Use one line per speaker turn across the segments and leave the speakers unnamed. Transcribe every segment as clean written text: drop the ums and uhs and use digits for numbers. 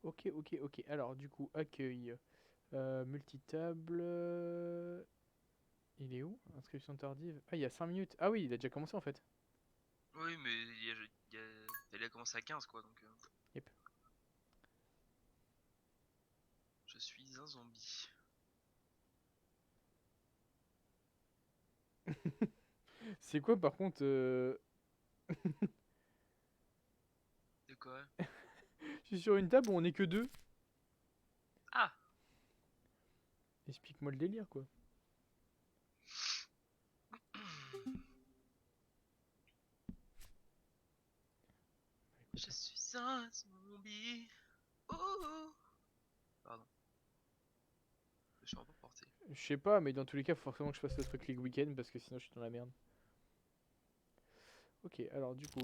Ok, ok, ok. Alors, du coup, accueil. Multitable. Il est où? Inscription tardive. Ah, il y a 5 minutes. Ah oui, il a déjà commencé en fait.
Oui, mais elle a commencé à 15 quoi, donc
Yep.
je suis un zombie.
C'est quoi par contre
De quoi?
Je suis sur une table où on est que deux.
Ah!
Explique-moi le délire quoi.
Je suis un zombie. Oh! Pardon, je suis un peu porté.
Je sais pas, mais dans tous les cas, faut forcément que je fasse le truc League Weekend parce que sinon je suis dans la merde. Ok, alors du coup,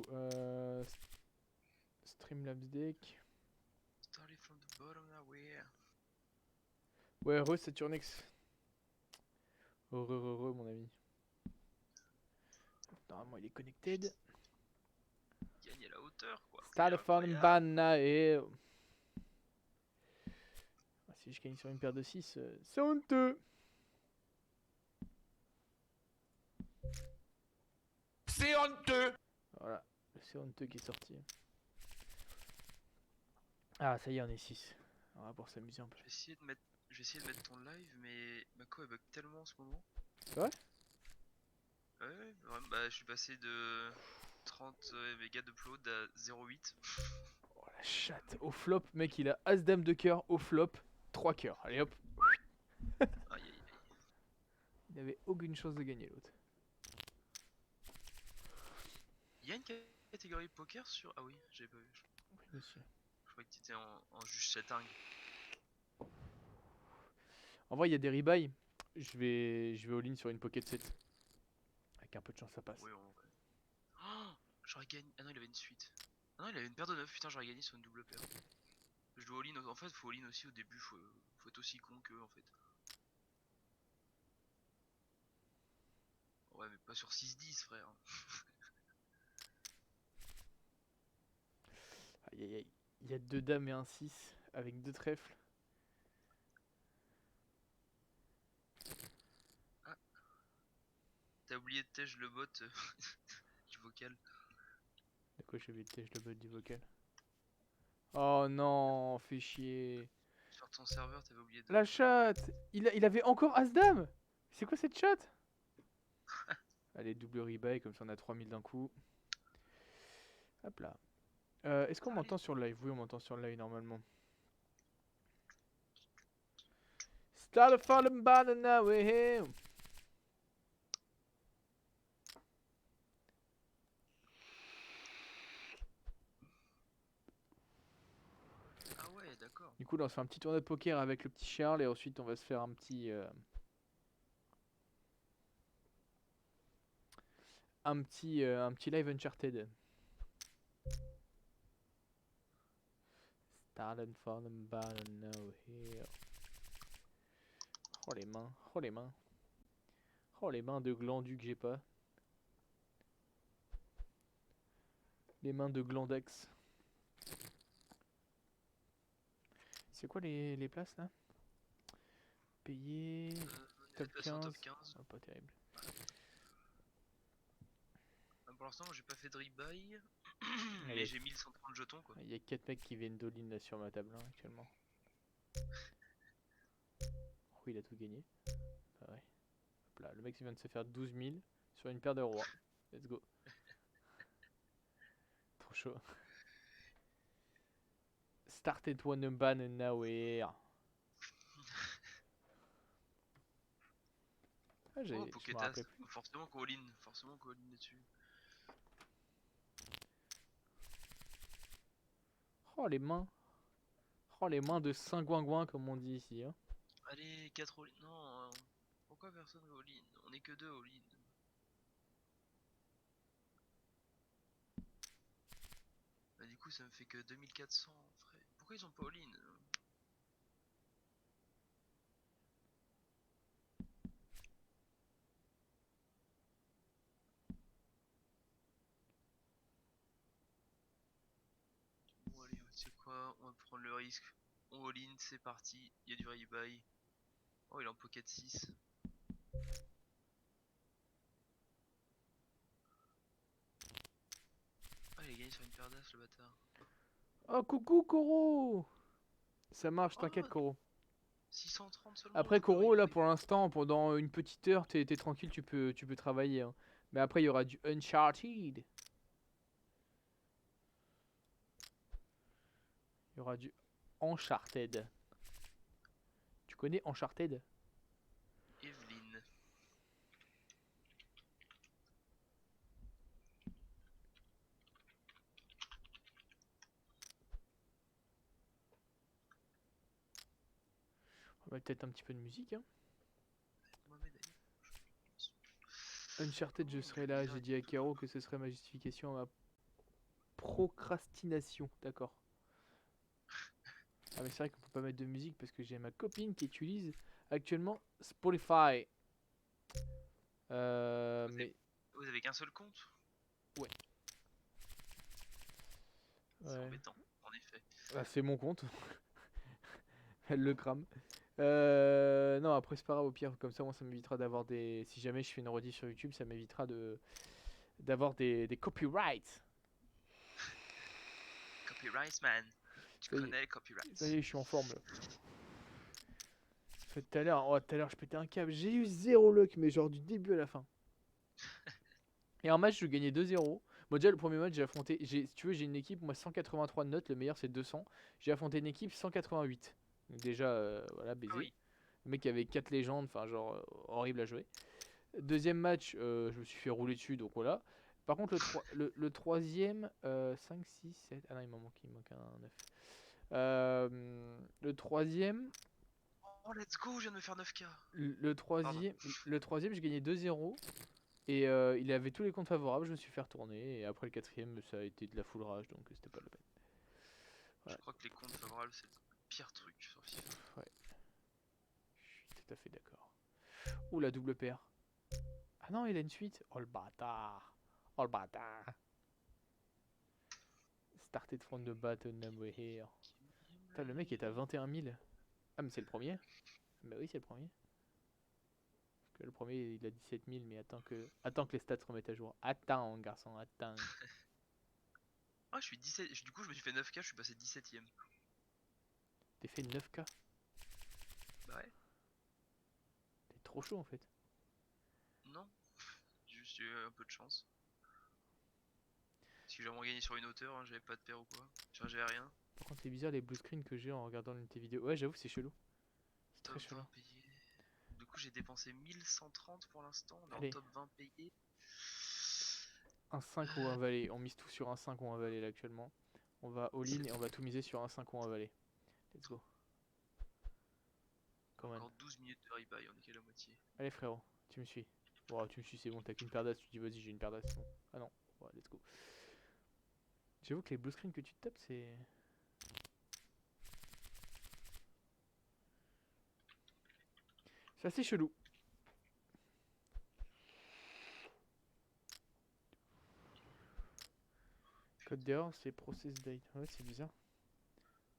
Streamlabs Deck.
Started from the bottom nowhere.
Ouais, Saturnex. Heureux, mon ami. Normalement, il est connected.
Gagne à la hauteur, quoi. C'est
Starfan
incroyable.
Banna et. Ah, si je gagne sur une paire de 6, c'est honteux.
C'est honteux.
Voilà, c'est honteux qui est sorti. Ah, ça y est, on est 6. On va pour s'amuser un peu.
Je vais essayer de mettre, je vais essayer de mettre ton live, mais ma co elle bug tellement en ce moment.
C'est vrai?
Ouais, vraiment, bah je suis passé de 30 mégas d'upload à 0,8.
Oh la chatte. Au flop, mec, il a As-Dame de cœur. Au flop, 3 cœurs. Allez hop.
Aïe aïe aïe.
Il avait aucune chance de gagner l'autre.
Il y a une catégorie poker sur. Ah oui, j'avais pas vu.
Oui, monsieur.
Je croyais que t'étais en juge chatingue.
En vrai, il y a des rebuys. Je vais all-in sur une Pocket 7. Avec un peu de chance, ça passe.
Oui, on. Oh, j'aurais gagné. Ah non, il avait une suite. Ah non, il avait une paire de 9. Putain, j'aurais gagné sur une double paire. Je dois all-in. En fait, faut all-in aussi au début. Faut être aussi con qu'eux en fait. Ouais, mais pas sur 6-10, frère.
Aïe aïe aïe. Il y a 2 dames et un 6 avec 2 trèfles.
Ah, t'as oublié de tège le bot du vocal.
De quoi j'ai oublié de tèche le bot du vocal? Oh non, fais chier.
Sur ton serveur, t'avais oublié de.
La chatte, il avait encore As-Dame. C'est quoi cette chatte? Allez, double rebuy, comme ça on a 3000 d'un coup. Hop là. Est-ce qu'on
Allez.
m'entend sur le live? Oui, on m'entend sur le live normalement. Start a falling banana way here.
Ah ouais, d'accord.
Du coup, là, on se fait un petit tournoi de poker avec le petit Charles et ensuite on va se faire un petit live Uncharted. Start a falling banana way here. Oh les mains, oh les mains. Oh les mains de glandu que j'ai pas. Les mains de glandex. C'est quoi les places là? Payer.
On est
Top
placé en top
15.
15.
Oh, pas terrible.
Pour l'instant, moi j'ai pas fait de rebuy.
Ah,
Mais j'ai 1130 jetons quoi.
il y a 4 mecs qui viennent d'all-in là sur ma table hein, actuellement. Oh, il a tout gagné. Ah ouais. Hop là, le mec vient de se faire 12 000 sur une paire de rois. Let's go. Trop chaud. Started one ban and nowhere. Ah,
Oh,
je me
Pokétas.
rappelais plus.
Forcément qu'on all-in. Forcément qu'on all-in dessus.
Oh les mains. Oh les mains de Saint-Gouingouin comme on dit ici. Hein.
Allez, 4 all-in. Non, pourquoi personne veut all-in? On est que 2 all-in. Bah, du coup, ça me fait que 2400 frère. Pourquoi ils ont pas all-in? Bon, allez, c'est quoi? On va prendre le risque. On all-in, c'est parti. Il y a du rebuy. Oh, il est en pocket 6. Ah, il a gagné sur une paire d'as, le bâtard.
Oh, coucou, Koro! Ça marche,
Oh,
t'inquiète, Koro.
630 seulement.
Après,
double
Koro, là,
rebuy.
pour l'instant, pendant une petite heure, t'es tranquille, tu peux travailler. Hein. Mais après, il y aura du Uncharted. Il y aura du Uncharted. Tu connais Uncharted?
Evelyne.
On va peut-être un petit peu de musique. Hein.
Mohamed Ali.
Uncharted, je
Oh,
serai là. J'ai dit à Kero que ce serait ma justification à ma procrastination. D'accord. Ah, mais c'est vrai qu'on peut pas mettre de musique parce que j'ai ma copine qui utilise actuellement Spotify. Mais
Vous avez qu'un seul compte?
ouais.
C'est
Ouais.
embêtant, en effet.
Ah, c'est mon compte. Elle le crame. Non, après c'est pas grave, au pire, comme ça, moi ça m'évitera d'avoir des. Si jamais je fais une rediff sur YouTube, ça m'évitera d'avoir des copyrights.
Copyright man. Tu
Ça y est,
connais les copyrights.
ça y est, je suis en forme là. Fait tout à l'heure, oh, tout à l'heure, je pétais un câble. J'ai eu 0 luck, mais genre du début à la fin. Et en match, je gagnais 2-0. Moi, déjà, le premier match, j'ai affronté. Si tu veux, j'ai une équipe, moi 183 de notes, le meilleur c'est 200. J'ai affronté une équipe 188. Donc, déjà, voilà,
Ah
baisé.
oui.
Le mec avait 4 légendes, enfin, genre, horrible à jouer. Deuxième match, je me suis fait rouler dessus, donc voilà. Par contre, le troisième, 5, 6, 7. Ah non, il manque un 9. Le troisième,
Oh, let's go, je viens de me faire 9k.
le
Pardon.
troisième, le troisième, j'ai gagné 2-0. Et il avait tous les comptes favorables, je me suis fait retourner. Et après le quatrième, ça a été de la full rage, donc c'était pas la peine.
Je
Ouais.
crois que les comptes favorables, c'est le pire truc sur FIFA.
Ouais, je suis tout à fait d'accord. Ouh, la double paire. Ah non, il a une suite. Oh le bâtard. Oh le bâtard. Started from the bottom, now we're here. Putain, le mec est à 21 000. Ah, mais c'est le premier? Bah oui, c'est le premier. Parce que le premier, il a 17 000, mais attends que les stats se remettent à jour. Attends, garçon, attends.
Ah, je suis 17. Du coup, je me suis fait 9k, je suis passé 17ème.
T'es fait 9K.
Bah ouais.
T'es trop chaud en fait.
Non. J'ai juste eu un peu de chance. Si j'ai vraiment gagné sur une hauteur, hein, j'avais pas de paire ou quoi. J'avais rien.
Par contre, c'est bizarre les blue screens que j'ai en regardant l'une de tes vidéos. Ouais, j'avoue, c'est chelou. C'est très
Top
chelou.
20 payé. Du coup, j'ai dépensé 1130 pour l'instant. On est
Allez.
en top 20 payé.
Un 5 ou un valet. On mise tout sur un 5 ou un valet là actuellement. On va all-in et on va tout miser sur un 5 ou un valet. Let's go. Come on.
Encore 12 minutes de rebuy, on est qu'à la moitié.
Allez frérot, tu me suis. Bon, tu me suis, c'est bon, t'as qu'une paire d'as. Tu dis vas-y, j'ai une paire d'as. Bon. Ah non, ouais, let's go. J'avoue que les blue screens que tu te tapes, c'est. C'est assez chelou. Code d'erreur, c'est process date. Ouais, c'est bizarre.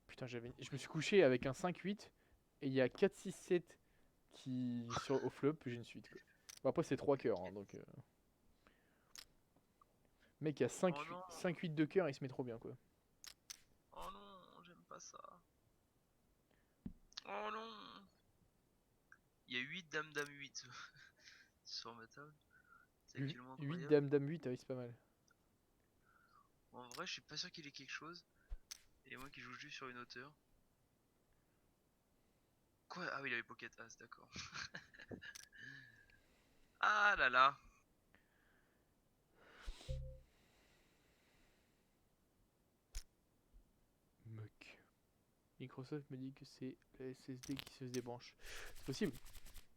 Putain, je me suis couché avec un 5-8 et il y a 4-6-7 qui au flop, j'ai une suite quoi. Bon, après, c'est 3 cœurs hein, donc. Mec, il y a 5,
Oh non.
5-8 de cœur, il se met trop bien quoi.
Oh non, j'aime pas ça. Oh non. Il y a 8 dame dame 8 sur ma table. C'est actuellement
8
incroyable.
dame dame 8, ah oui, c'est pas mal.
En vrai, je suis pas sûr qu'il ait quelque chose. Et moi qui joue juste sur une hauteur. Quoi? Ah oui, il avait pocket as, d'accord. Ah là là.
Mec. Microsoft me dit que c'est la SSD qui se débranche. C'est possible.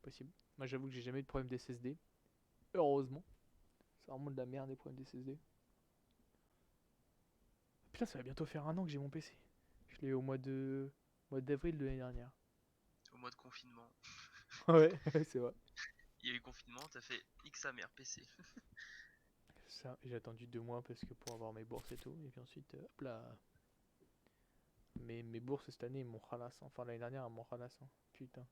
Possible. Moi j'avoue que j'ai jamais eu de problème d'SSD. Heureusement. C'est vraiment de la merde les problèmes d'SSD. Putain, ça va bientôt faire un an que j'ai mon PC. Je l'ai eu au mois d'avril de l'année dernière.
Au mois de confinement.
Ouais, c'est vrai.
Il y a eu confinement, t'as fait X sa mère PC.
Ça, j'ai attendu 2 mois parce que pour avoir mes bourses et tout. Et puis ensuite, hop là. Mes bourses cette année, ils m'ont ralassé. Enfin, l'année dernière, elles m'ont ralassé. Putain.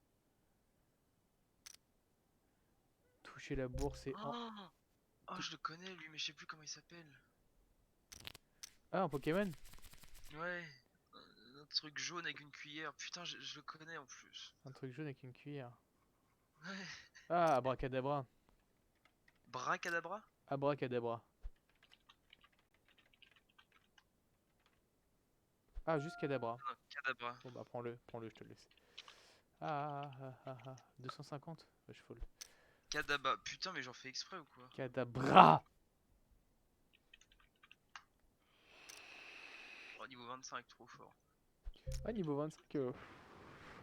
Toucher la bourse et...
Oh, oh, je le connais lui, mais je sais plus comment il s'appelle.
Ah, un Pokémon?
Ouais, un truc jaune avec une cuillère. Putain, je le connais en plus.
Un truc jaune avec une cuillère.
Ouais.
Ah, Abracadabra.
Bracadabra?
Abracadabra. Ah, juste Cadabra.
Non, Cadabra.
Bon bah prends-le, je te le laisse. Ah. 250? Ouais, je fold.
Kadaba. Putain, mais j'en fais exprès ou quoi?
Cadabra!
Oh, niveau 25, trop fort.
Ah, niveau 25,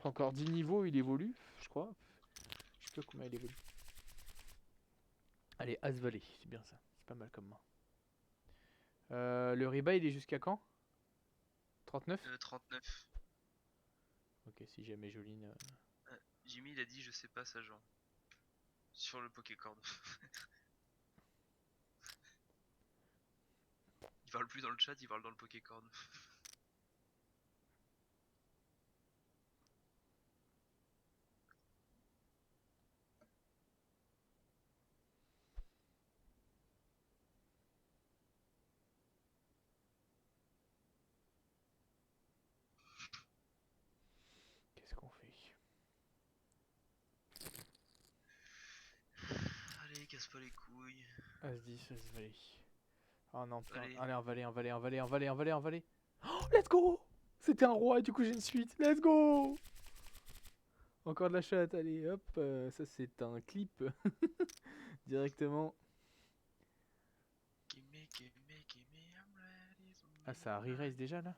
encore 10 niveaux, il évolue, je crois. Je sais plus combien il évolue. Allez, As-Valet, c'est bien ça. C'est pas mal comme main. Le rebuy, il est jusqu'à quand? 39?
39.
Ok, si jamais Joline...
Jimmy, il a dit je sais pas ça, genre. Sur le Pokécord. Il parle plus dans le chat, il parle dans le Pokécord.
Qu'est-ce qu'on fait?
Allez, casse pas les couilles.
As-10, As-Valet. Oh non, putain.
Allez.
Allez, un valet. Oh, let's go! C'était un roi, du coup j'ai une suite. Let's go! Encore de la chatte, allez, hop. Ça, c'est un clip. Directement.
Gimme, I'm ready for
Ah, ça re-raise
midnight.
déjà, là?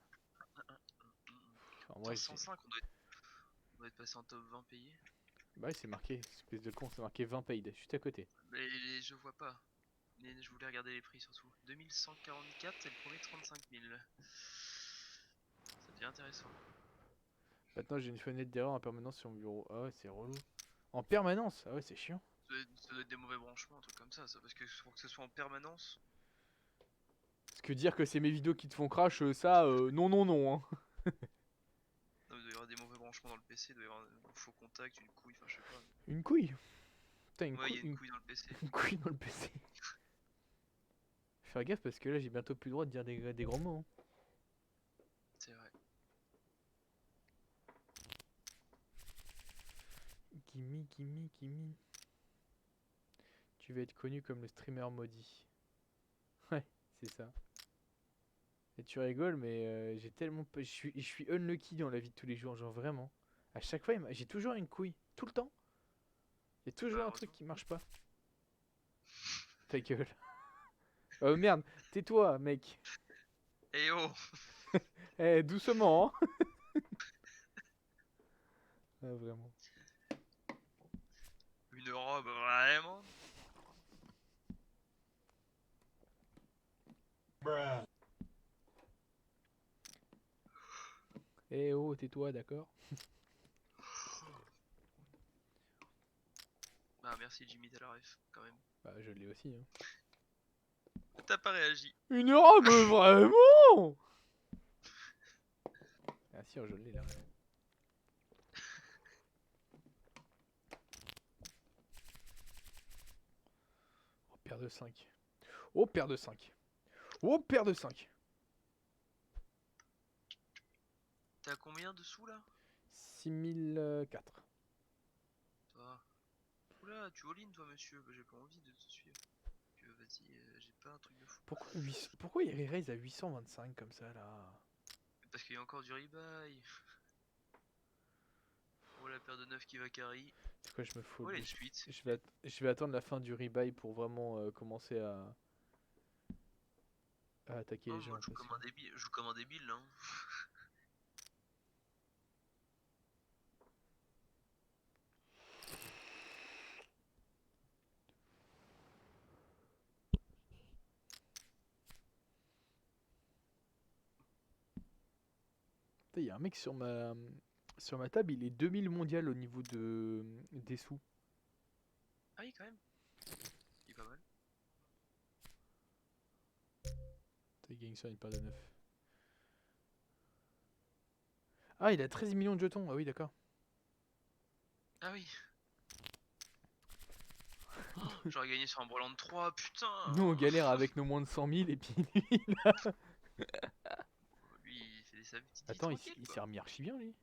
Enfin, moi,
Putain,
j'ai...
105, on doit être passé en top 20 payé.
Bah, ouais, c'est marqué. Espèce de con, c'est marqué 20 paid. Juste à côté.
Mais je vois pas. Mais je voulais regarder les prix surtout. 2144 et le premier 35 000. Ça devient intéressant.
Maintenant, j'ai une fenêtre d'erreur en permanence sur mon bureau. Ah ouais, c'est relou. En permanence? Ah ouais, c'est chiant.
Ça doit être des mauvais branchements, un truc comme ça, parce que pour que ce soit en permanence.
Parce que dire que c'est mes vidéos qui te font crash, ça, non, hein.
Non, il doit y avoir des mauvais branchements dans le PC, il doit y avoir un faux contact, une couille, enfin je sais pas.
Une couille. Putain,
Ouais, il y a une couille dans le PC.
une couille dans le PC. Faire gaffe parce que là, j'ai bientôt plus le droit de dire des grands mots. Hein.
C'est vrai.
Gimme. Tu vas être connu comme le streamer maudit. Ouais, c'est ça. Et tu rigoles, mais j'ai tellement... je suis unlucky dans la vie de tous les jours, genre vraiment. À chaque fois, j'ai toujours une couille. Tout le temps. Il y a toujours un truc qui marche pas. Ta gueule. Oh merde, tais-toi, mec.
Eh oh.
Eh, doucement, hein. Ah, vraiment.
Une robe, vraiment.
Eh oh, tais-toi, d'accord.
Bah merci Jimmy, t'as la ref, quand même.
Bah, je l'ai aussi, hein.
T'as pas réagi.
Une robe, vraiment. Ah si, je l'ai là. Oh, paire de 5. Oh, paire de 5. Oh, paire de 5.
T'as combien dessous là?
6004.
Toi. Oula, tu all-in toi monsieur, bah, j'ai pas envie de te suivre. Vas-y, j'ai pas un truc de fou.
Pourquoi il raise à 825 comme ça là?
Parce qu'il y a encore du rebuy. Oh la paire de 9 qui va carry.
C'est quoi, je me fous.
Oh il y a une suite.
Je vais attendre la fin du rebuy pour vraiment commencer à attaquer
Oh,
les gens.
moi je joue comme un débile là. Hein.
Il y a un mec sur ma table, il est 2000 mondial au niveau des sous.
Ah oui quand même. Il est pas mal.
Il gagne sur une paire de 9. Ah, il a 13 millions de jetons. Ah oui, d'accord.
Ah oui. Oh, j'aurais gagné sur un brelan de 3, putain.
Nous, on galère avec nos moins de 100 000 et puis lui.
Lui, il fait sa petite vie
Attends,
tranquille,
il
quoi.
s'est remis archi bien, lui.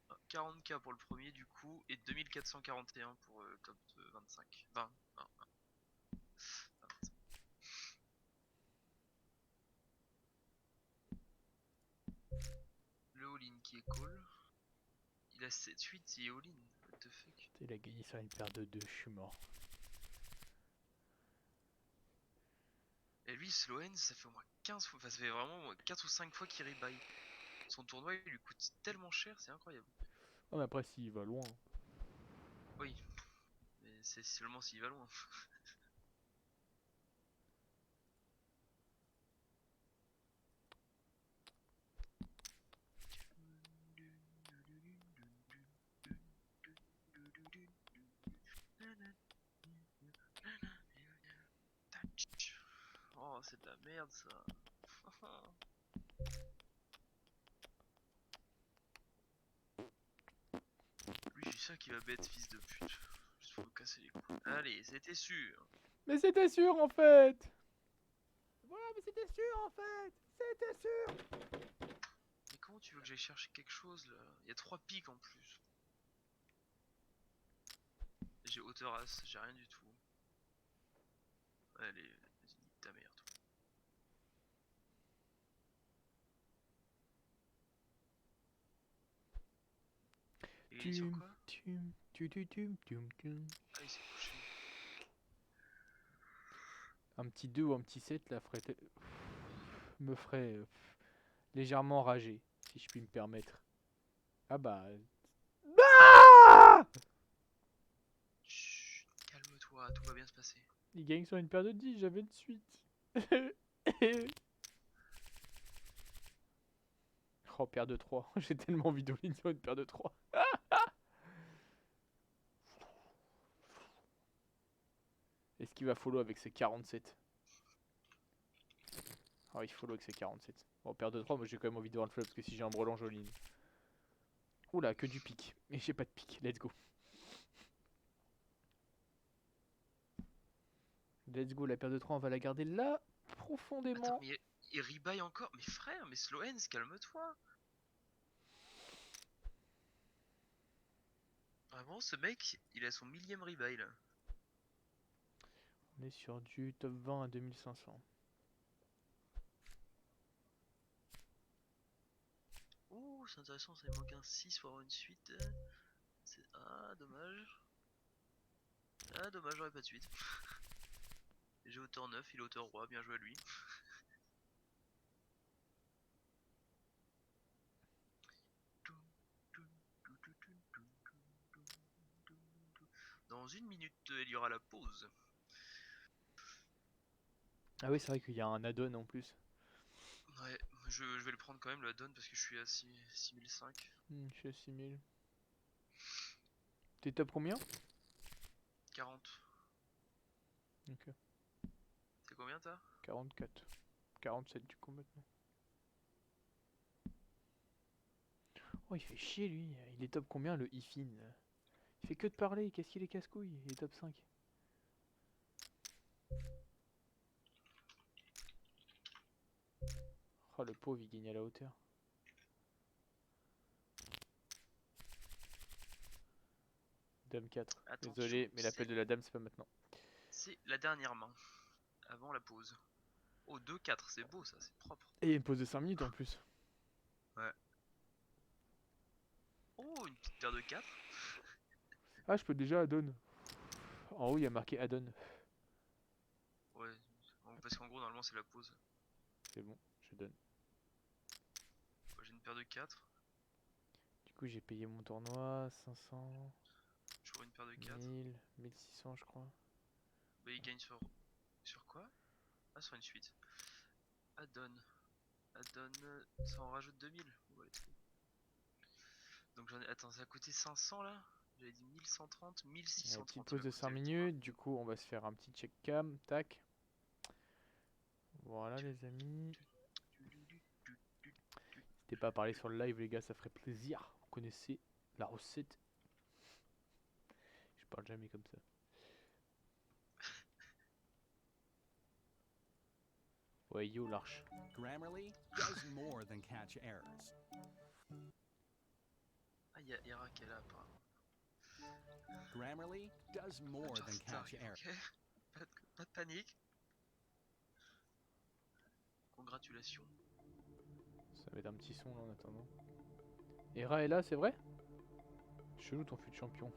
Ah, 40K pour le premier du coup et 2441 pour le top de 25. 20. 20, 20. Le all-in qui est cool. Il a 7-8 et all-in. What the fuck.
Il a gagné sur une paire de 2, je suis mort.
Et lui, Slowen, ça fait au moins 15 fois. Enfin, ça fait vraiment au moins 4 ou 5 fois qu'il rebuy. Son tournoi, il lui coûte tellement cher, c'est incroyable.
Ah, mais après, s'il va loin.
Oui, mais c'est seulement s'il va loin. Oh, c'est de la merde ça. Lui, je suis sûr qu'il va bête, fils de pute. Juste pour me casser les couilles. Allez, c'était sûr.
Mais c'était sûr en fait. Voilà, mais c'était sûr en fait. C'était sûr.
Mais comment tu veux que j'aille chercher quelque chose là? Il y a 3 pics en plus. J'ai hauteur as, j'ai rien du tout. Allez, vas-y, nique ta mère. Toi. Et il est sur quoi? Ah, il s'est couché.
Un petit 2 ou un petit 7 là me ferait légèrement rager, si je puis me permettre. Ah bah. Ah,
Chut, calme-toi, tout va bien se passer.
il gagne sur une paire de 10, j'avais de suite. Oh, paire de 3. J'ai tellement envie d'all-in sur une paire de 3. Est-ce qu'il va follow avec ses 47? Ah, il follow avec ses 47. Bon, paire de 3, moi j'ai quand même envie de voir le flop parce que si j'ai un brelan, j'all-in. Oula, que du pic. Mais j'ai pas de pic, let's go. Let's go, la paire de 3, on va la garder là,
Attends,
profondément.
mais il rebuy encore? Mais frère, mais Sloens, calme-toi. Vraiment, ce mec, il a son 1000ème rebuy là.
On est sur du top 20 à 2500.
Ouh, c'est intéressant, ça il manque un 6 pour avoir une suite. Ah, dommage. Ah, dommage, j'aurais pas de suite. J'ai hauteur 9, il est hauteur roi, bien joué à lui. Dans une minute, il y aura la pause.
Ah oui, c'est vrai qu'il y a un add-on en plus.
Ouais, je vais le prendre quand même, le add-on, parce que je suis à 6005.
Je suis à 6000. T'es top combien?
40.
Ok.
C'est combien t'as?
44. 47 du coup maintenant. Oh, il fait chier lui. Il est top combien le Ifin? Il fait que de parler. Qu'est-ce qu'il est casse-couille? Il est top 5. Oh, le pauvre, il gagne à la hauteur. Dame 4.
Attention,
Désolé, mais l'appel de la dame, c'est pas maintenant.
c'est la dernière main, avant la pause. Oh, 2-4, c'est beau ça, c'est propre.
Et il y a une pause de 5 minutes en plus.
Ouais. Oh, une petite paire de 4.
Ah, je peux déjà add-on. En haut, il y a marqué add-on.
Ouais, parce qu'en gros, normalement, c'est la pause.
C'est bon, je donne.
Moi, j'ai une paire de 4.
Du coup, j'ai payé mon tournoi. 500.
Toujours une paire de 4.
1000. 1600, je crois.
Bah, il gagne sur quoi? Ah, sur une suite. Add-on. Elle donne. Ça en rajoute 2000. Ouais, trop. Donc j'en ai. Attends, ça a coûté 500 là? J'avais dit 1130,
Ouais,
1630.
petite pause
va
de
coûter
5
le
minutes. Du coup, on va se faire un petit check cam. Tac. Voilà, les amis. N'hésitez pas à parler sur le live, les gars, ça ferait plaisir. Vous connaissez la recette. Je parle jamais comme ça. Ouais, yo, l'arche.
Grammarly does more than catch errors.
Ah, y'a Hera qui est là apparemment.
Grammarly does more than
Uncharted
catch
arrive,
errors.
ok. Pas de panique. Congratulations.
Ça va être un petit son là en attendant. Hera est là, c'est vrai? Chelou ton fut de champion.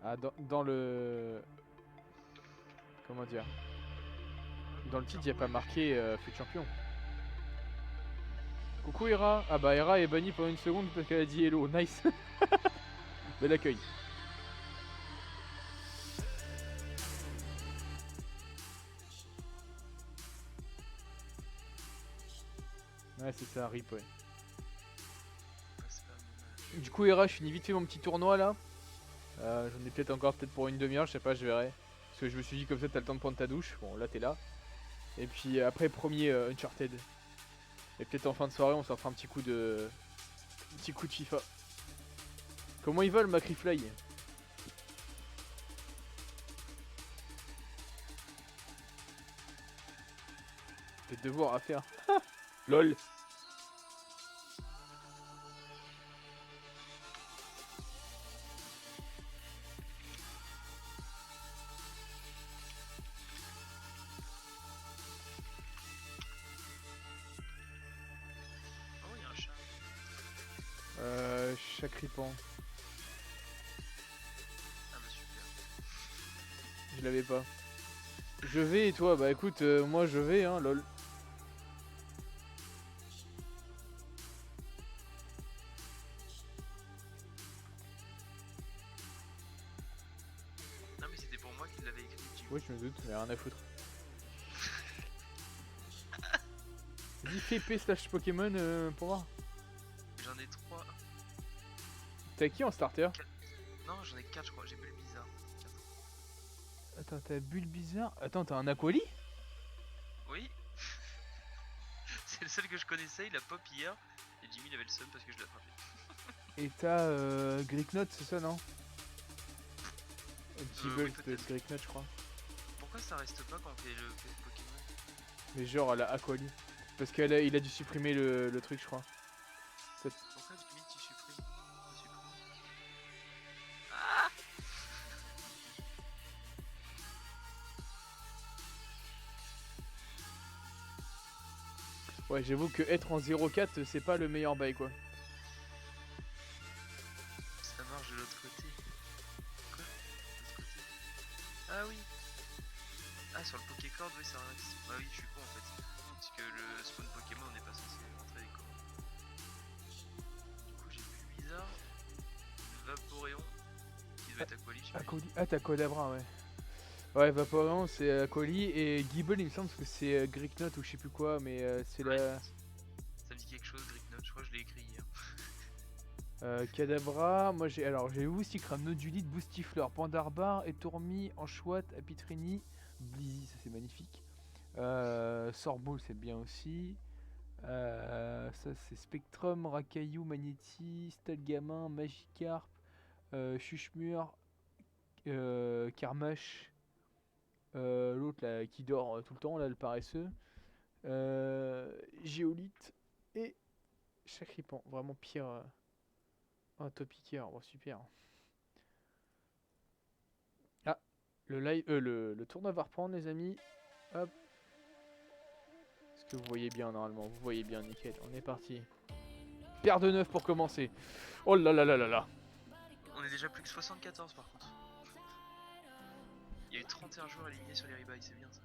Ah, dans le. Comment dire? Dans le titre, il a pas marqué fut de champion. Coucou Hera. Ah bah Hera est bannie pendant une seconde parce qu'elle a dit hello. Nice. Bel accueil. Ouais, c'est ça, rip, ouais. Du coup, Hera, je finis vite fait mon petit tournoi là. J'en ai peut-être encore pour une demi-heure, je sais pas, je verrai. Parce que je me suis dit comme ça, t'as le temps de prendre ta douche. Bon, là, t'es là. Et puis après, premier Uncharted. Et peut-être en fin de soirée, on s'en fera un petit coup de FIFA. Comment ils veulent, McRifly? Des devoirs à faire. LOL.
Oh, y'a un chat.
Chacripan.
Ah bah super.
Je l'avais pas. Je vais et toi? Bah écoute, moi je vais, hein, lol.
Non mais c'était pour moi qu'il l'avait écrit.
Oui, je me doute, mais rien à foutre. Vas-y, fais P/Pokémon pour voir.
J'en ai 3.
T'as qui en starter?
Non, j'en ai 4 je crois. J'ai Bulbizarre. 4.
Attends, t'as Bulbizarre. Attends, t'as un Aquali?
Oui. C'est le seul que je connaissais. Il a pop hier. Et Jimmy il avait le seum parce que je l'ai attrapé.
Et t'as Greeknot, c'est ça, non? Gibble,
oui,
c'est
peut-être.
Greeknot, je crois.
Pourquoi ça reste pas quand on fait le Pokémon?
Mais genre à la Aquali. Parce qu'il a dû supprimer le truc, je crois.
Pourquoi Jimmy tu supprimes? Tu supprimes. Ah!
Ouais, j'avoue que être en 0-4, c'est pas le meilleur bail, quoi.
Ça marche de l'autre côté. Quoi? De l'autre côté. Ah oui. Ah sur le Pokécord, oui ça reste. Ah oui, je suis con en fait. Parce que le spawn Pokémon on n'est pas censé rentrer avec quoi. Du coup j'ai plus bizarre. Vaporéon. Qui doit être Aquali, j'imagine.
Aquali. Ah, t'as Kodabra, ouais. Ouais, Vaporeon, c'est Aquali. Et Gibble, il me semble que c'est Greeknot ou je sais plus quoi, mais c'est
Ouais.
la.
Ça me dit quelque chose, Greeknot, je crois que je l'ai écrit hier.
Kadabra, moi j'ai Woostikram, Nodulite, Boostifleur, Pandarbar, Etourmi, Anchouat, Apitrini, Blizzy, ça c'est magnifique. Sorbol, c'est bien aussi. Ça c'est Spectrum, Rakaillou, Magnéti, Stalgamin, Magikarp, Chuchmur, Karmash, l'autre là qui dort tout le temps, là le paresseux, Géolite et Chacripan, vraiment pire. Oh, Topicaire, oh, super. Ah, le tournoi va reprendre, les amis. Hop. Est-ce que vous voyez bien normalement? Vous voyez bien, nickel. On est parti. Paire de 9 pour commencer. Oh là là là là là.
On est déjà plus que 74 par contre. Il y a eu 31 joueurs éliminés sur les rebuys, c'est bien ça.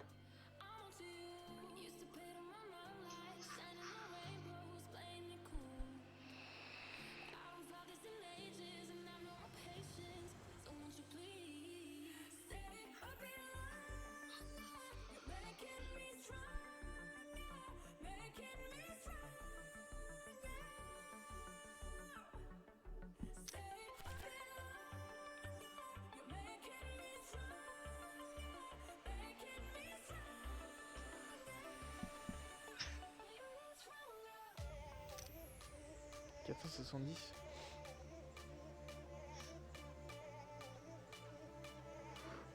770.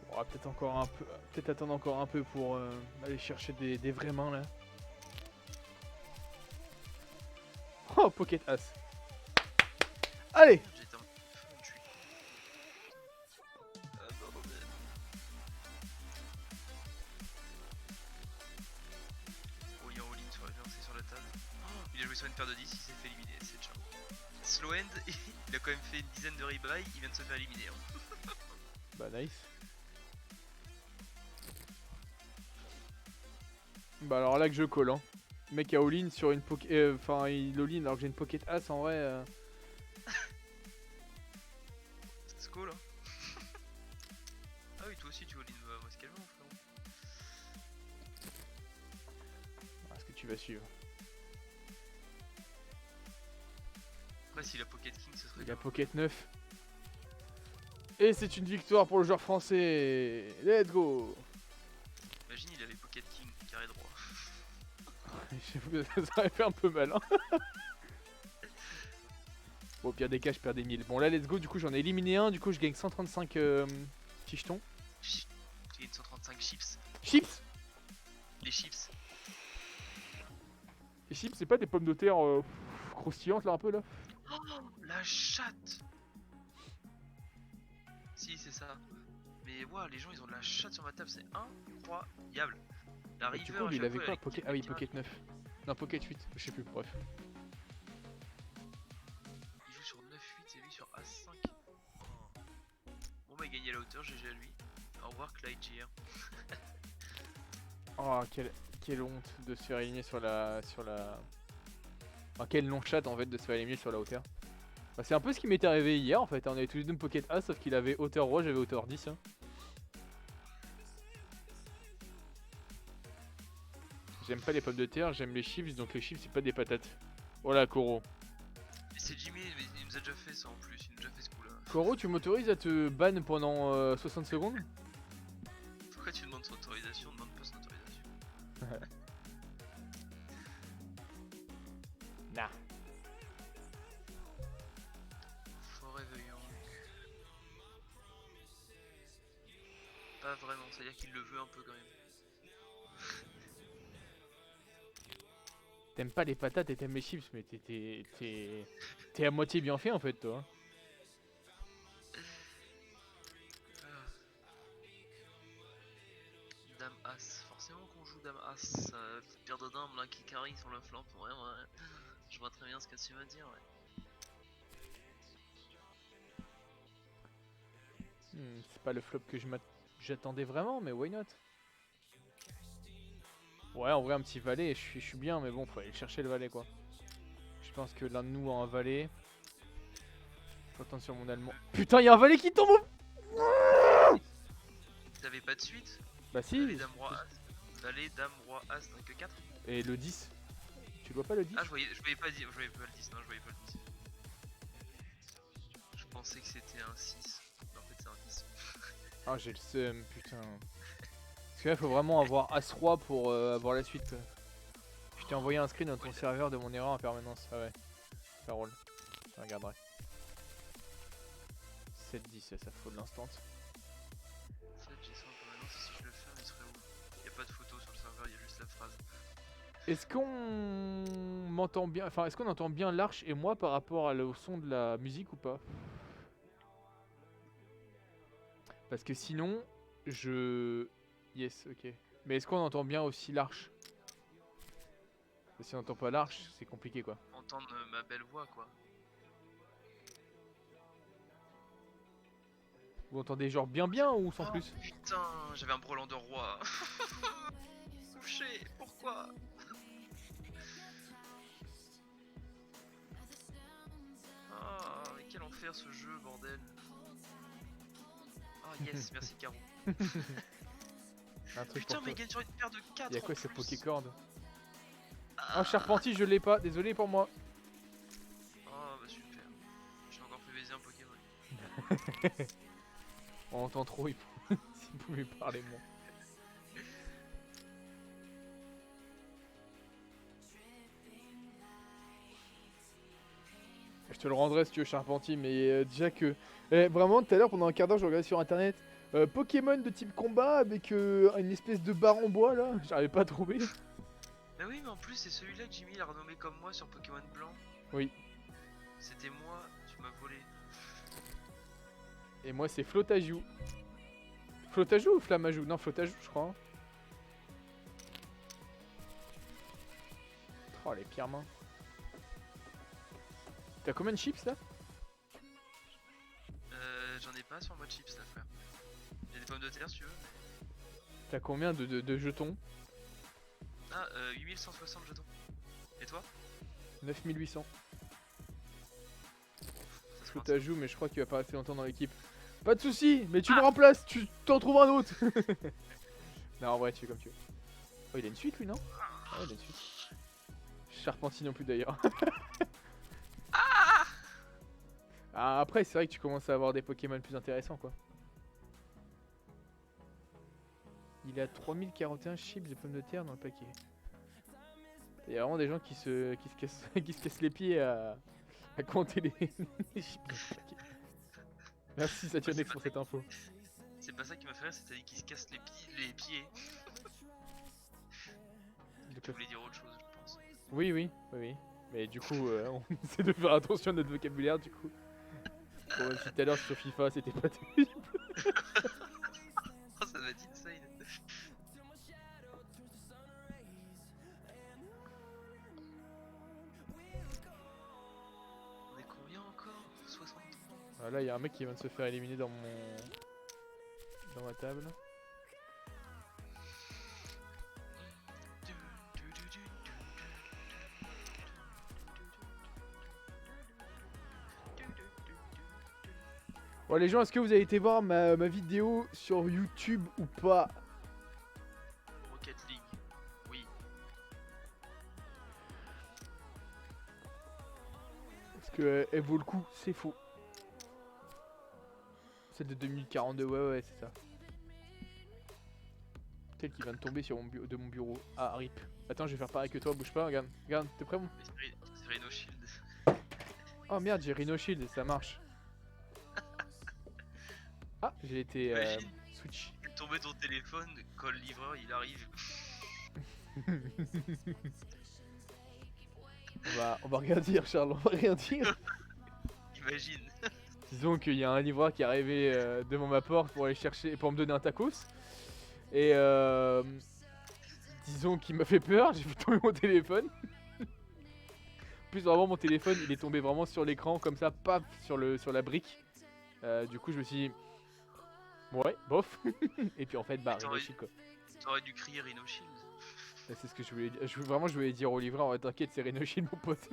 On va peut-être encore un peu. Peut-être attendre encore un peu pour aller chercher des vraies mains là. Oh, Pocket As. Allez!
Merde, j'étais en fond, je suis. Ah bordel. Oh, il y a all-in sur la c'est sur la table. Oh, il a joué sur une paire de 10, il s'est fait éliminer, c'est ciao. Slow end, il a quand même fait une dizaine de rebuy, il vient de se faire éliminer. Hein.
Bah, nice. Bah, alors là que je colle, hein. Le mec a all-in sur une pocket. Enfin, il all-in alors que j'ai une Pocket As en vrai.
C'est cool, hein. Ah oui, toi aussi tu all-in, bah, moi c'est calme, mon frérot.
Est-ce que tu vas suivre?
Après, s'il a Pocket King, ce serait
Il a
bien.
Pocket 9. Et c'est une victoire pour le joueur français. Let's go!
Imagine, il avait Pocket King, carré droit.
J'avoue que ça aurait fait un peu mal. Hein. Bon, au pire des cas, je perds des 1000. Bon, là, let's go. Du coup, j'en ai éliminé un. Du coup, je gagne 135 fichetons.
Tu gagnes 135 chips.
Chips!
Les chips.
Les chips, c'est pas des pommes de terre croustillantes là, un peu là?
Oh, la chatte. Si, c'est ça. Mais ouais, les gens ils ont de la chatte sur ma table, c'est incroyable. La
Du
river,
coup,
à
lui, il
chaque
avait
fois,
quoi?
avec
Pocket...
une
Ah oui,
tirage.
Pocket 9. Non, Pocket 8. Je sais plus, bref.
Il joue sur 9-8 et lui sur A5. Oh. Bon bah il gagne à la hauteur, GG à lui. Au revoir Clyde JR.
Oh, quelle honte de se faire éliminer sur la... Enfin, quelle non-chatte en fait de se faire éliminer sur la hauteur. Bah, c'est un peu ce qui m'était arrivé hier en fait. On avait tous les deux une Pocket A, sauf qu'il avait hauteur roi, j'avais hauteur 10. Hein. J'aime pas les pommes de terre, j'aime les chips, donc les chips c'est pas des patates. Voilà, Koro.
Et c'est Jimmy, mais il nous a déjà fait ça en plus, il nous a déjà fait ce coup là.
Koro, tu m'autorises à te ban pendant 60 secondes?
Pourquoi tu demandes son autorisation, demande pas son autorisation.
Nah.
Forever Young. Pas vraiment, c'est-à-dire qu'il le veut un peu quand même.
T'aimes pas les patates et t'aimes les chips, mais t'es à moitié bien fait en fait, toi.
Ah. Dame As, forcément qu'on joue Dame As, petite paire de dames là qui carry sur le flanc, ouais, ouais. Je vois très bien ce que tu veux dire, ouais.
C'est pas le flop que j'attendais vraiment, mais why not? Ouais, en vrai, un petit valet, je suis bien, mais bon, faut aller chercher le valet quoi. Je pense que l'un de nous a un valet. Faut attendre sur mon allemand. Putain, y'a un valet qui tombe!
T'avais pas de suite?
Bah si!
Valet, dame, roi, as. Valet, dame, roi, as, t'as que 4?
Et le 10? Tu vois pas le 10?
Ah, je voyais pas le 10, non, je voyais pas le 10. Je pensais que c'était un 6. Mais en fait, c'est un 10.
Ah, j'ai le seum, putain. Parce que là, faut vraiment avoir As-Roi pour avoir la suite. Quoi. Je t'ai envoyé un screen dans ton serveur de mon erreur en permanence. Ah ouais, ça roule. Je regarderai. 7-10, ça fout de l'instant.
7, j'ai ça en permanence, si je le fais, il serait où? Y'a pas de photo sur le serveur, y'a juste la phrase.
Est-ce qu'on m'entend bien, enfin, est-ce qu'on entend bien l'Arche et moi par rapport au son de la musique ou pas? Parce que sinon, Yes, ok. Mais est-ce qu'on entend bien aussi l'Arche? Si on n'entend pas l'Arche, c'est compliqué quoi.
Entendre ma belle voix, quoi.
Vous entendez genre bien ou sans
Oh,
plus?
putain, j'avais un brelan de roi. Touché, pourquoi? Ah, mais quel enfer ce jeu, bordel. Ah yes, merci Caro.
Un truc
Putain,
pour
mais
toi.
il gagne sur une paire de 4.
Y'a quoi ce
plus.
Pokécord?
Ah,
Oh, Charpentier, je l'ai pas, désolé pour moi.
Oh bah super. J'ai encore fait baiser un Pokémon.
On entend trop, s'il pouvait parler moi. Je te le rendrai si tu veux, Charpentier, mais déjà que... vraiment, tout à l'heure, pendant un quart d'heure, je regardais sur internet Pokémon de type combat avec une espèce de barre en bois là. J'arrivais pas à trouver.
Bah oui, mais en plus, c'est celui-là que Jimmy l'a renommé comme moi sur Pokémon Blanc.
Oui.
C'était moi, tu m'as volé.
Et moi, c'est Flotajou. Flotajou ou Flamajou? Non, Flotajou, je crois. Hein. Oh, les pires mains. T'as combien de chips là?
J'en ai pas sur mode chips là, frère. J'ai des pommes de terre si tu veux.
T'as combien de jetons?
Ah, 8160 jetons. Et toi?
9800.
Ça se passe.
Flotajou, mais je crois qu'il va pas rester longtemps dans l'équipe. Pas de soucis, mais tu me remplaces, tu t'en trouves un autre. Non, en vrai, tu fais comme tu veux. Oh, il a une suite lui, non? Ah, il a une suite. Charpentier non plus d'ailleurs. Ah, après, c'est vrai que tu commences à avoir des Pokémon plus intéressants quoi. Il a 3041 chips de pommes de terre dans le paquet. Il y a vraiment des gens qui se cassent les pieds à compter les chips dans le paquet. Merci Saturnex pour cette info.
C'est pas ça qui m'a fait rire, c'est-à-dire qu'il se casse les pieds. Tu voulais dire autre chose, je pense.
Oui. Mais du coup, on essaie de faire attention à notre vocabulaire du coup. Bon, même si tout à l'heure sur FIFA c'était pas terrible.
Oh, ça doit être insane. On est combien encore? 63.
Ah, là, il y a un mec qui vient de se faire éliminer dans ma table. Bon les gens, est-ce que vous avez été voir ma vidéo sur YouTube ou pas?
Rocket League. Oui.
Parce que elle vaut le coup, c'est faux. Celle de 2042, ouais c'est ça. Celle qui vient de tomber sur de mon bureau. Ah rip. Attends, je vais faire pareil que toi, bouge pas, regarde, t'es prêt bon?
Mais c'est Rhino Shield.
Oh merde, j'ai Rhino Shield, ça marche. Ah, j'ai été
Imagine.
switch.
Tomber ton téléphone, call livreur, il arrive.
On va rien dire, Charles, on va rien dire.
Imagine.
Disons qu'il y a un livreur qui est arrivé devant ma porte pour aller chercher, pour me donner un tacos. Et disons qu'il m'a fait peur, j'ai vu tomber mon téléphone. En plus, vraiment, mon téléphone, il est tombé vraiment sur l'écran, comme ça, paf, sur la brique. Du coup, je me suis dit, ouais, bof. Et puis en fait, bah, Rhino Shield quoi.
T'aurais dû crier Rhino Shield.
C'est ce que je voulais dire. Vraiment, je voulais dire au livreur, ouais, t'inquiète, c'est Rhino Shield, mon pote.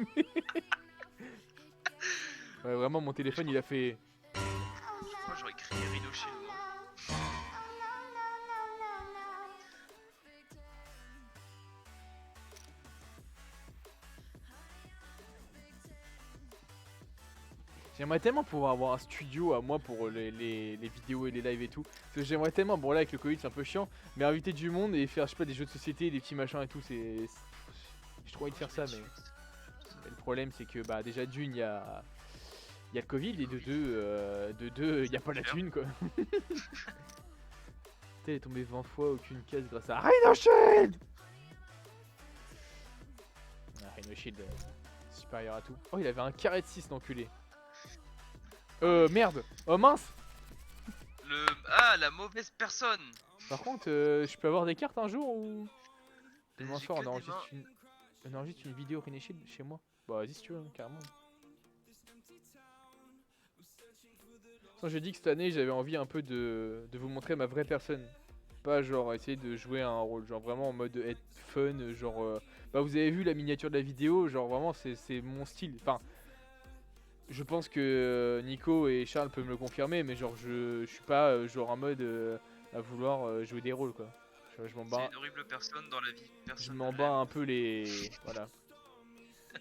Ouais, vraiment, mon téléphone, il a fait.
Moi, j'aurais crié Rhino Shield, moi.
J'aimerais tellement pouvoir avoir un studio à moi pour les vidéos et les lives et tout. Parce que j'aimerais tellement, bon là avec le Covid c'est un peu chiant, mais inviter du monde et faire je sais pas des jeux de société, des petits machins et tout, c'est... J'ai trop envie de faire ça mais le problème c'est que bah déjà d'une il y a le Covid et de deux il y a pas la thune quoi. Elle est tombée 20 fois, aucune case grâce à Rhino Shield. Ah, Rhino Shield supérieur à tout. Oh il avait un carré de 6 l'enculé. Merde. Oh mince.
Ah, la mauvaise personne.
Par contre, je peux avoir des cartes un jour ou... Demain
J'ai
soir,
que des mains.
on enregistre une vidéo Rhino Shield chez moi. Bah vas-y si tu veux, hein, carrément. Je dis que cette année, j'avais envie un peu de vous montrer ma vraie personne. Pas genre essayer de jouer un rôle, genre vraiment en mode être fun, genre... Bah vous avez vu la miniature de la vidéo, genre vraiment c'est mon style. Enfin, je pense que Nico et Charles peuvent me le confirmer, mais genre je suis pas genre en mode à vouloir jouer des rôles quoi. Je m'en
C'est
bats.
une horrible personne dans la vie.
Je
Personne
m'en
ne
bats
l'aime.
un peu les... Voilà.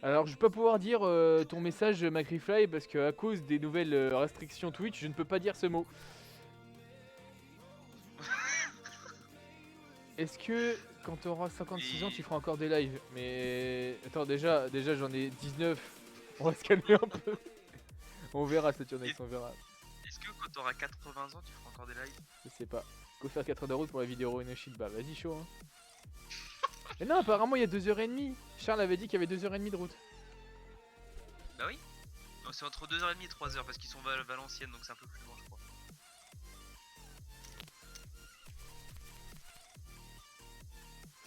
Alors je vais pas pouvoir dire ton message McReefly parce que à cause des nouvelles restrictions Twitch, je ne peux pas dire ce mot. Est-ce que quand tu auras 56 ans, tu feras encore des lives? Mais attends, déjà j'en ai 19. On va se calmer un peu. On verra Saturnex, on verra.
Est-ce que quand t'auras 80 ans, tu feras encore des lives?
Je sais pas. Go faire 4 heures de route pour la vidéo Shield. Bah vas-y chaud hein. Mais non apparemment il y a 2h30. Charles avait dit qu'il y avait 2h30 de route.
Bah oui. Non, c'est entre 2h30 et 3h parce qu'ils sont Valenciennes donc c'est un peu plus loin je crois.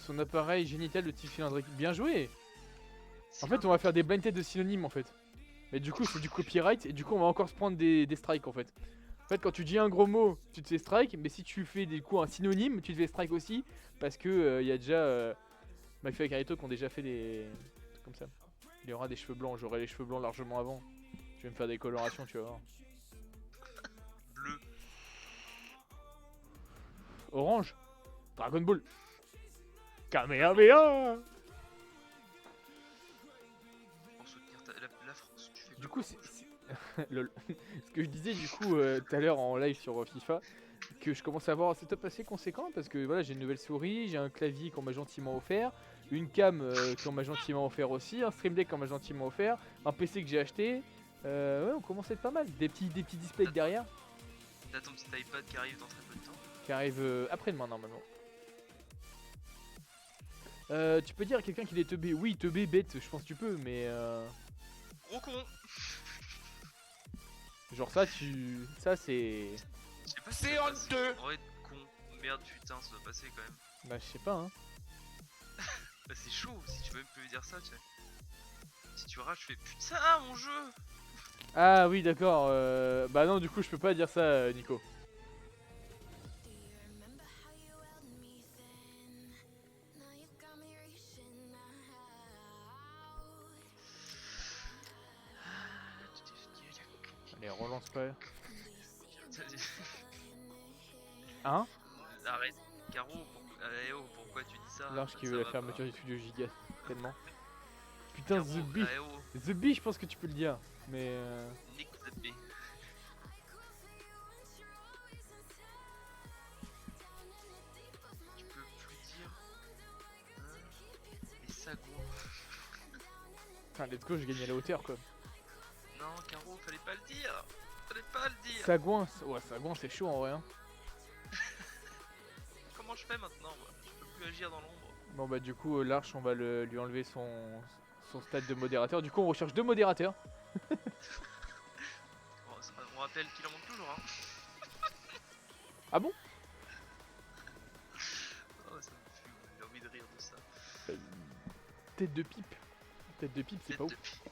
Son appareil génital de type cylindrique. Bien joué. En fait
Sinon,
on va faire des blind tests de synonymes en fait. Mais du coup c'est du copyright et du coup on va encore se prendre des strikes en fait. En fait quand tu dis un gros mot tu te fais strike, mais si tu fais du coup un synonyme tu te fais strike aussi. Parce que il y a déjà McFly et Carito qui ont déjà fait des trucs comme ça. Il y aura des cheveux blancs, j'aurai les cheveux blancs largement avant. Je vais me faire des colorations tu vas voir.
bleu.
Orange, Dragon Ball, Kamehameha.
Pour soutenir la France, tu fais
Du
quoi
coup,
comme jeu?
Lol. Ce que je disais du coup tout à l'heure en live sur FIFA, que je commence à avoir un setup assez conséquent parce que voilà, j'ai une nouvelle souris, j'ai un clavier qu'on m'a gentiment offert, une cam qu'on m'a gentiment offert aussi, un Stream Deck qu'on m'a gentiment offert, un PC que j'ai acheté. Ouais, on commence à être pas mal. Des petits displays derrière
T'as ton petit iPad qui arrive dans très peu de temps.
qui arrivent après-demain normalement. Tu peux dire à quelqu'un qu'il est teubé. Oui, teubé, bête, je pense que tu peux, mais
Gros con.
genre ça, ça c'est.
Je sais pas si
C'est
ça passe.
honteux.
En vrai, con. Merde, putain, ça doit passer quand même.
Bah, je sais pas, hein.
Bah, c'est chaud, si tu veux même plus dire ça, tu sais. Si tu rages, tu fais putain, mon jeu.
Ah, oui, d'accord. Bah, non, du coup, je peux pas dire ça, Nico. Allez, relance pas. Hein?
Arrête, Caro, pourquoi tu dis ça?
Large qui
Ça
veut la
va
fermeture
pas.
du studio Giga. Tellement. Putain,
Caro,
The Bee. The Bee, je pense que tu peux le dire. Mais.
Nick the Bee. Tu peux plus dire. Les sagouins.
Putain, let's go, je gagne à la hauteur, quoi.
Non, Caro, fallait pas le dire. Fallait pas le dire.
Sagouin, ouais, Sagouin, c'est chaud en vrai. Hein.
Comment je fais maintenant, moi? Je peux plus agir dans l'ombre.
Bon, bah, du coup, Larch, on va lui enlever son stade de modérateur. Du coup, on recherche 2 modérateurs.
On rappelle qu'il en manque toujours, hein.
Ah bon?
Oh, ça me fume, j'ai envie de rire de ça.
Tête de pipe. Tête de pipe, c'est
Tête
pas ouf.
de pipe.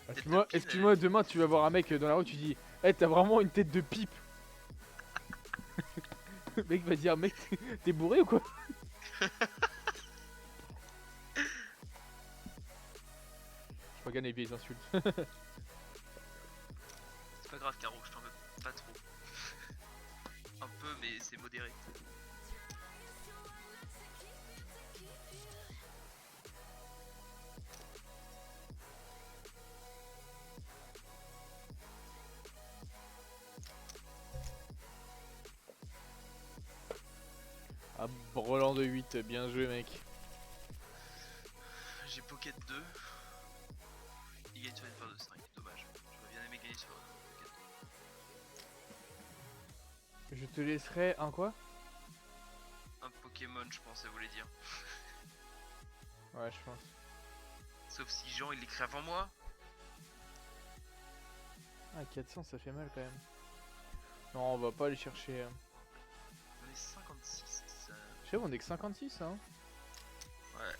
Excuse-moi,
de pipe,
excuse-moi, demain tu vas voir un mec dans la rue, tu dis, hey, t'as vraiment une tête de pipe. Le mec va dire, mec, t'es bourré ou quoi? Je regarde les vieilles insultes.
C'est pas grave, Caro, je t'en veux pas trop. Un peu, mais c'est modéré.
Ah, Brelan de 8, bien joué, mec.
J'ai Pocket 2. Il gagne sur une paire de 5, dommage. J'aurais bien aimé gagner sur Pocket
Je te laisserai un quoi?
2. Un Pokémon, je pense, ça voulait dire.
Ouais, je pense.
Sauf si Jean il l'écrit avant moi.
Ah, 400, ça fait mal quand même. Non, on va pas aller chercher.
On est 56. Ça...
Je sais, on est que 56, hein.
Ouais.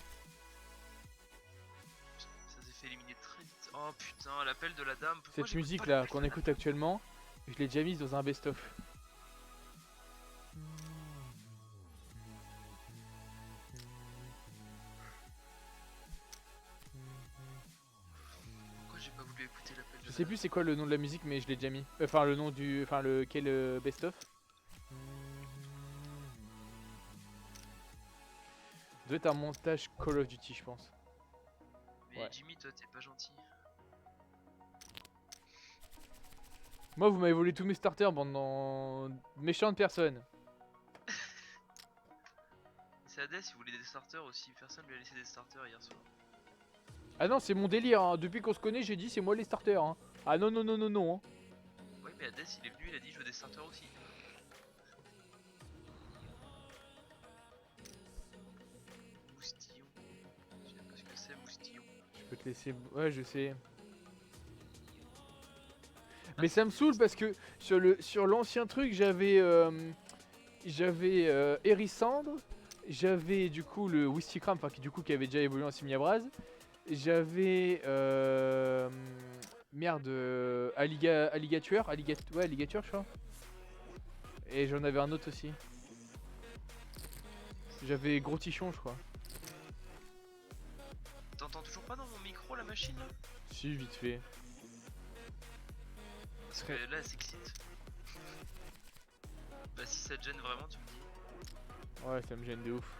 Ça s'est fait éliminer très vite. Oh putain, l'appel de la dame. Pourquoi
Cette
j'écoute
musique
pas
là
l'appel
qu'on
de la
écoute actuellement, je l'ai déjà mise dans un best-of.
Pourquoi j'ai pas voulu écouter l'appel de
Je
la
sais
dame?
plus c'est quoi le nom de la musique, mais je l'ai déjà mis. Enfin, le nom du. Enfin, lequel best-of. Ça doit être un montage Call of Duty, je pense.
Mais
Ouais.
Jimmy, toi t'es pas gentil.
Moi, vous m'avez volé tous mes starters, bande de méchantes personnes.
C'est Hades, il voulait des starters aussi. Personne lui a laissé des starters hier soir.
Ah non, c'est mon délire, hein. Depuis qu'on se connaît, j'ai dit c'est moi les starters. Hein. Ah non, non, non, non, non. Hein.
Oui, mais Hades il est venu, il a dit je veux des starters aussi. Moustillon. Je sais pas ce que c'est, moustillon.
Je peux te laisser. Ouais, je sais. Mais ça me saoule parce que sur l'ancien truc, j'avais Hérissandre, j'avais du coup le Wistikram, enfin qui avait déjà évolué en Simiabraz, j'avais merde Alligator, ouais Alligator je crois. Et j'en avais un autre aussi. J'avais Gros Tichon je crois.
T'entends toujours pas dans mon micro la machine là?
Si vite fait.
Parce que là elle s'excite. Bah si ça te gêne vraiment tu me dis.
Ouais ça me gêne de ouf.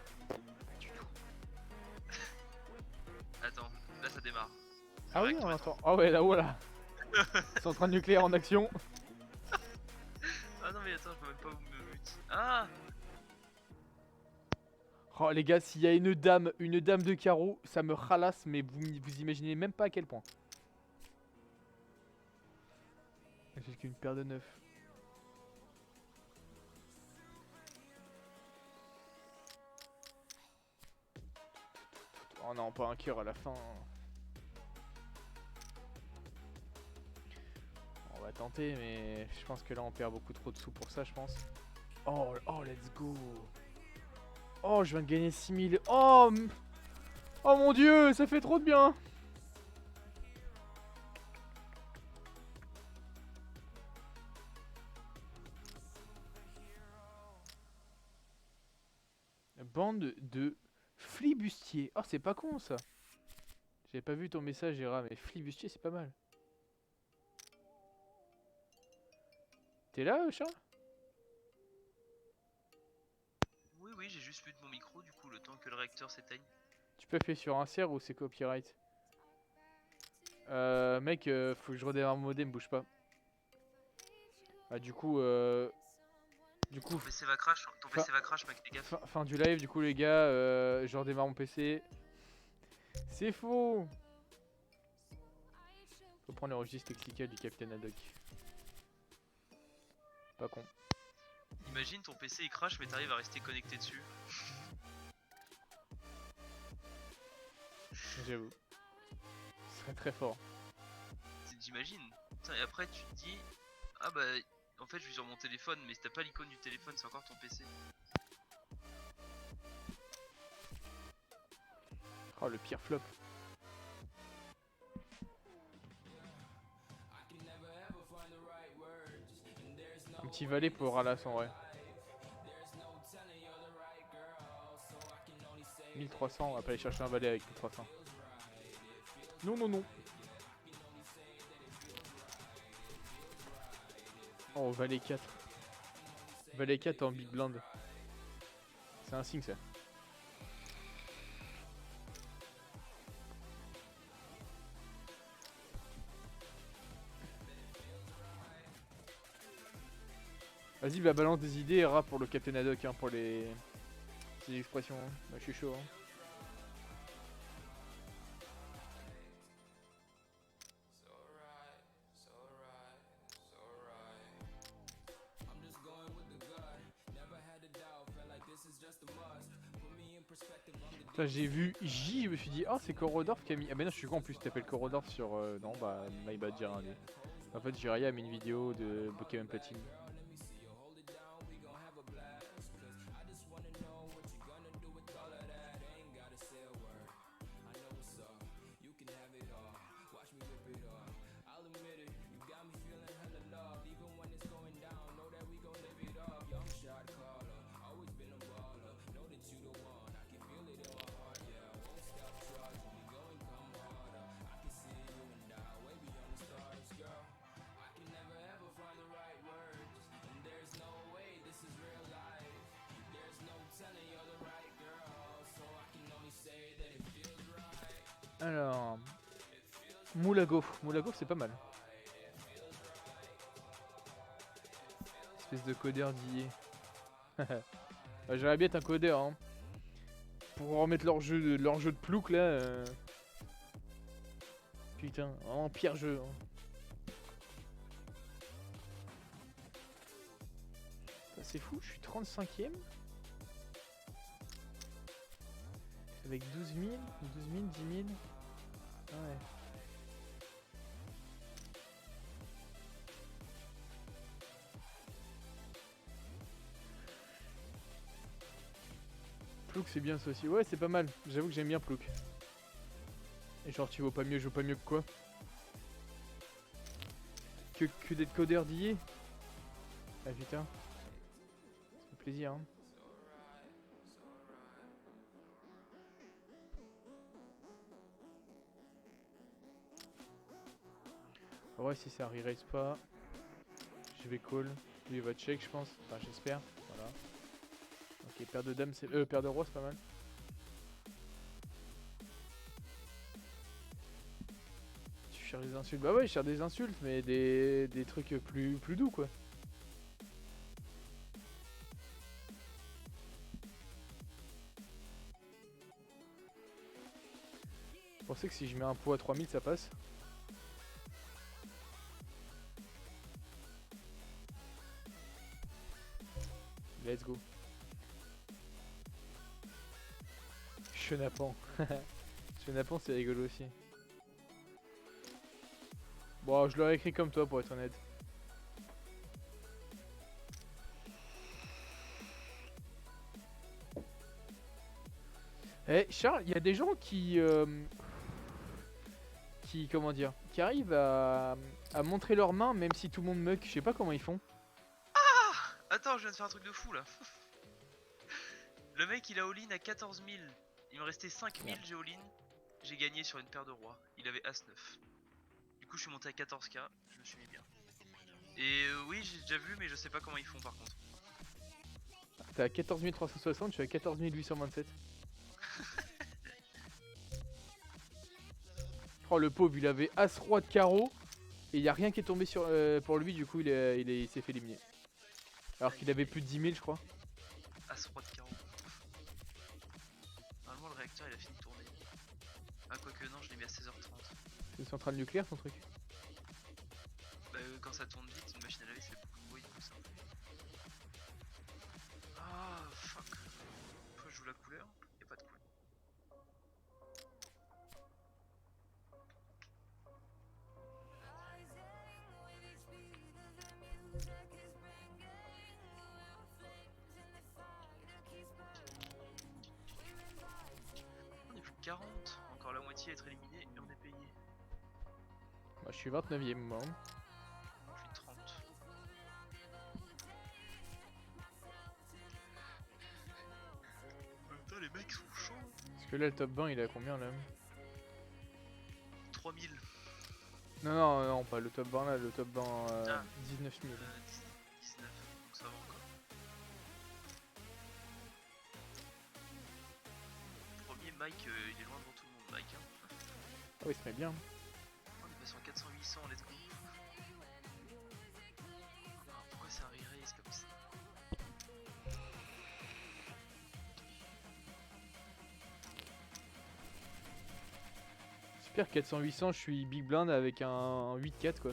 Attends, là ça démarre.
Ah oui
Correct,
on
ouais.
entend. Ah ouais là voilà. Centrale nucléaire en action.
Ah non mais attends, je peux même pas vous me mute. Ah!
Oh les gars, s'il y a une dame de carreau, ça me ralasse, mais vous imaginez même pas à quel point. J'ai qu'une paire de neuf. Oh non, pas un cœur à la fin. On va tenter, mais je pense que là on perd beaucoup trop de sous pour ça, je pense. Oh, oh, let's go. Oh, je viens de gagner 6000. Oh, oh mon dieu, ça fait trop de bien. Bande de flibustiers. Oh, c'est pas con ça. J'avais pas vu ton message, Ira, mais flibustier, c'est pas mal. T'es là, Charles?
Oui oui, j'ai juste vu de mon micro du coup le temps que le réacteur s'éteigne.
Tu peux appuyer sur insert ou c'est copyright? Mec, faut que je redémarre mon modem, bouge pas. Ah, du coup,
Ton PC va crash, mec, fais gaffe.
fin du live, du coup, les gars, je redémarre mon PC. C'est faux! Faut prendre le registre lexical du Capitaine Haddock. Pas con.
Imagine ton PC il crash mais t'arrives à rester connecté dessus.
J'avoue. Ce serait très fort.
J'imagine. Et après tu te dis, ah bah en fait je suis sur mon téléphone mais si t'as pas l'icône du téléphone c'est encore ton PC.
Oh, le pire flop. Un petit valet pour Ralas en vrai. 1300, on va pas aller chercher un valet avec 1300. Non, non, non. Oh, valet 4. Valet 4 en big blind. C'est un signe ça. Vas-y, bah balance des idées, Ra pour le Captain Haddock, hein, pour les expressions. Hein. Bah, je suis chaud. Hein. Putain, j'ai vu J, je me suis dit, oh, c'est Corodorf qui a mis. Ah, mais non, je suis con en plus, t'appelles Corodorf sur. Non, bah, my bad, j'ai rien dit. En fait, Jiraya a mis une vidéo de Pokémon Platine. Alors, Moulago c'est pas mal. Espèce de codeur d'IA. Bah, j'aimerais bien être un codeur hein. Pour remettre leur jeu de plouc là. Putain, vraiment pire jeu. Hein. Ça, c'est fou, je suis 35ème. Avec 12 000, 10 000. Ah ouais. Plouk c'est bien ça aussi. Ouais c'est pas mal. J'avoue que j'aime bien Plouk. Et genre tu vaux pas mieux, je vaux pas mieux que quoi que d'être codeur d'IA. Ah putain. Ça fait plaisir hein. En vrai si ça re-raise pas, je vais call. Lui il va check je pense. Enfin j'espère. Voilà. Ok paire de dames c'est. Paire de rois c'est pas mal. Tu cherches des insultes. Bah ouais je cherche des insultes mais des trucs plus doux quoi. Vous pensez que si je mets un pot à 3000 ça passe? Let's go. Chenapan. Chenapan c'est rigolo aussi. Bon je l'aurais écrit comme toi pour être honnête. Eh Charles, il y a des gens qui comment dire, qui arrivent à montrer leurs mains même si tout le monde muck, je sais pas comment ils font.
Attends, je viens de faire un truc de fou là. Le mec il a all-in à 14 000. Il me restait 5 000, j'ai all-in. J'ai gagné sur une paire de rois. Il avait As-9. Du coup je suis monté à 14k, je me suis mis bien. Et oui j'ai déjà vu mais je sais pas comment ils font par contre.
T'es à 14 360, je suis à 14 827. Oh le pauvre, il avait As-Roi de carreau. Et il y a rien qui est tombé sur, pour lui, du coup il s'est fait éliminer. Alors qu'il avait plus de 10 000 je crois.
As-Roi de carreau. Normalement le réacteur il a fini de tourner. Ah quoique non, je l'ai mis à 16h30.
C'est une centrale nucléaire ton truc.
Bah quand ça tourne vite, une machine à laver c'est beaucoup de bruit, du coup ça. Ah fuck. Faut que je joue la couleur, y'a pas de couleur. On est plus que 40, encore la moitié à être éliminée et on est payé.
Bah, je suis 29ème moi. Hein.
Je suis 30. Putain les mecs sont chauds.
Parce que là le top 20 il est à combien là?
3000.
Non, pas le top 20 là, le top 20
Ah.
19 000.
19, donc ça va encore. Premier Mike, il est loin devant tout le monde, Mike. Hein.
Ah oui, c'est bien.
On est passé en 400-800, let's go. Ah, pourquoi c'est un re-raise comme ça?
Super 400-800, je suis big blind avec un 8-4 quoi.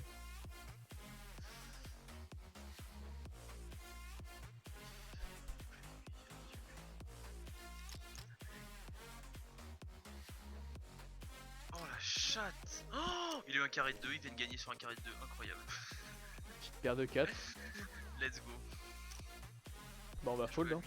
Oh la chatte! Oh, il a eu un carré de 2, il vient de gagner sur un carré de 2, incroyable.
Petite paire de 4.
Let's go.
Bon, on va fold hein.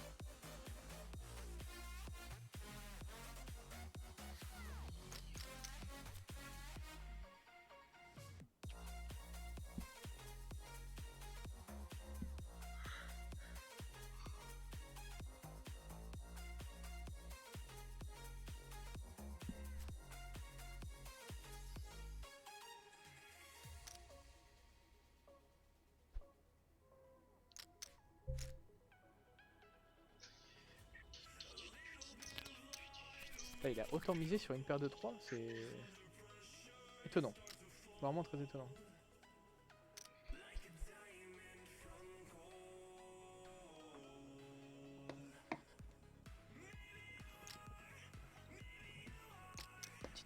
Là, il a autant misé sur une paire de 3, c'est étonnant. Vraiment très étonnant.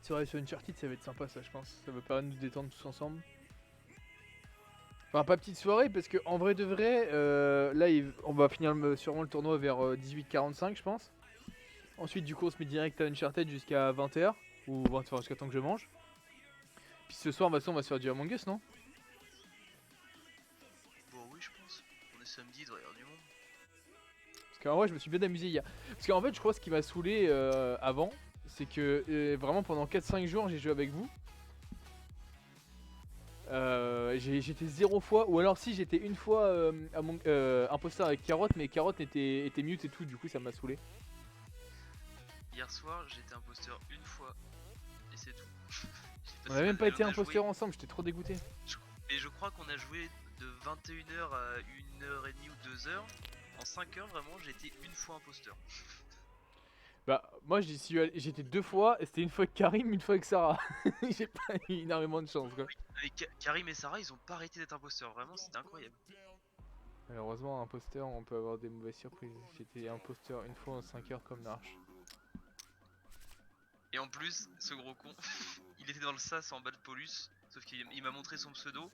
Soirée sur Uncharted, ça va être sympa ça, je pense. Ça va permettre de nous détendre tous ensemble. Enfin, pas petite soirée, parce que en vrai de vrai, là, on va finir sûrement le tournoi vers 18h45, je pense. Ensuite, du coup, on se met direct à Uncharted jusqu'à 20h. Ou 20h jusqu'à temps que je mange. Puis ce soir, de toute façon, on va se faire du Among Us, non?
Bon, oui, je pense. On est samedi, il doit y avoir du monde.
Parce qu'en vrai, je me suis bien amusé hier. Parce qu'en fait, je crois ce qui m'a saoulé avant, c'est que vraiment pendant 4-5 jours, j'ai joué avec vous. J'étais 0 fois, ou alors si j'étais une fois imposteur avec Carotte, mais Carotte était mute et tout, du coup ça m'a saoulé.
Hier soir, j'étais imposteur une fois. Et c'est tout. J'ai
On
passé
a même
ma-
pas été
on a
imposteur
joué-
ensemble, j'étais trop dégoûté.
Et je crois qu'on a joué de 21h à 1h30 ou 2h. En 5 heures, vraiment, j'ai été une fois imposteur.
Bah, moi j'étais 2 fois, et c'était une fois avec Karim, une fois avec Sarah. J'ai pas eu énormément de chance quoi.
Avec Karim et Sarah, ils ont pas arrêté d'être imposteurs. Vraiment, c'était incroyable.
Malheureusement, imposteur, on peut avoir des mauvaises surprises. J'étais imposteur une fois en 5 heures comme Narch.
Et en plus, ce gros con, il était dans le sas en bas de Polus. Sauf qu'il m'a montré son pseudo.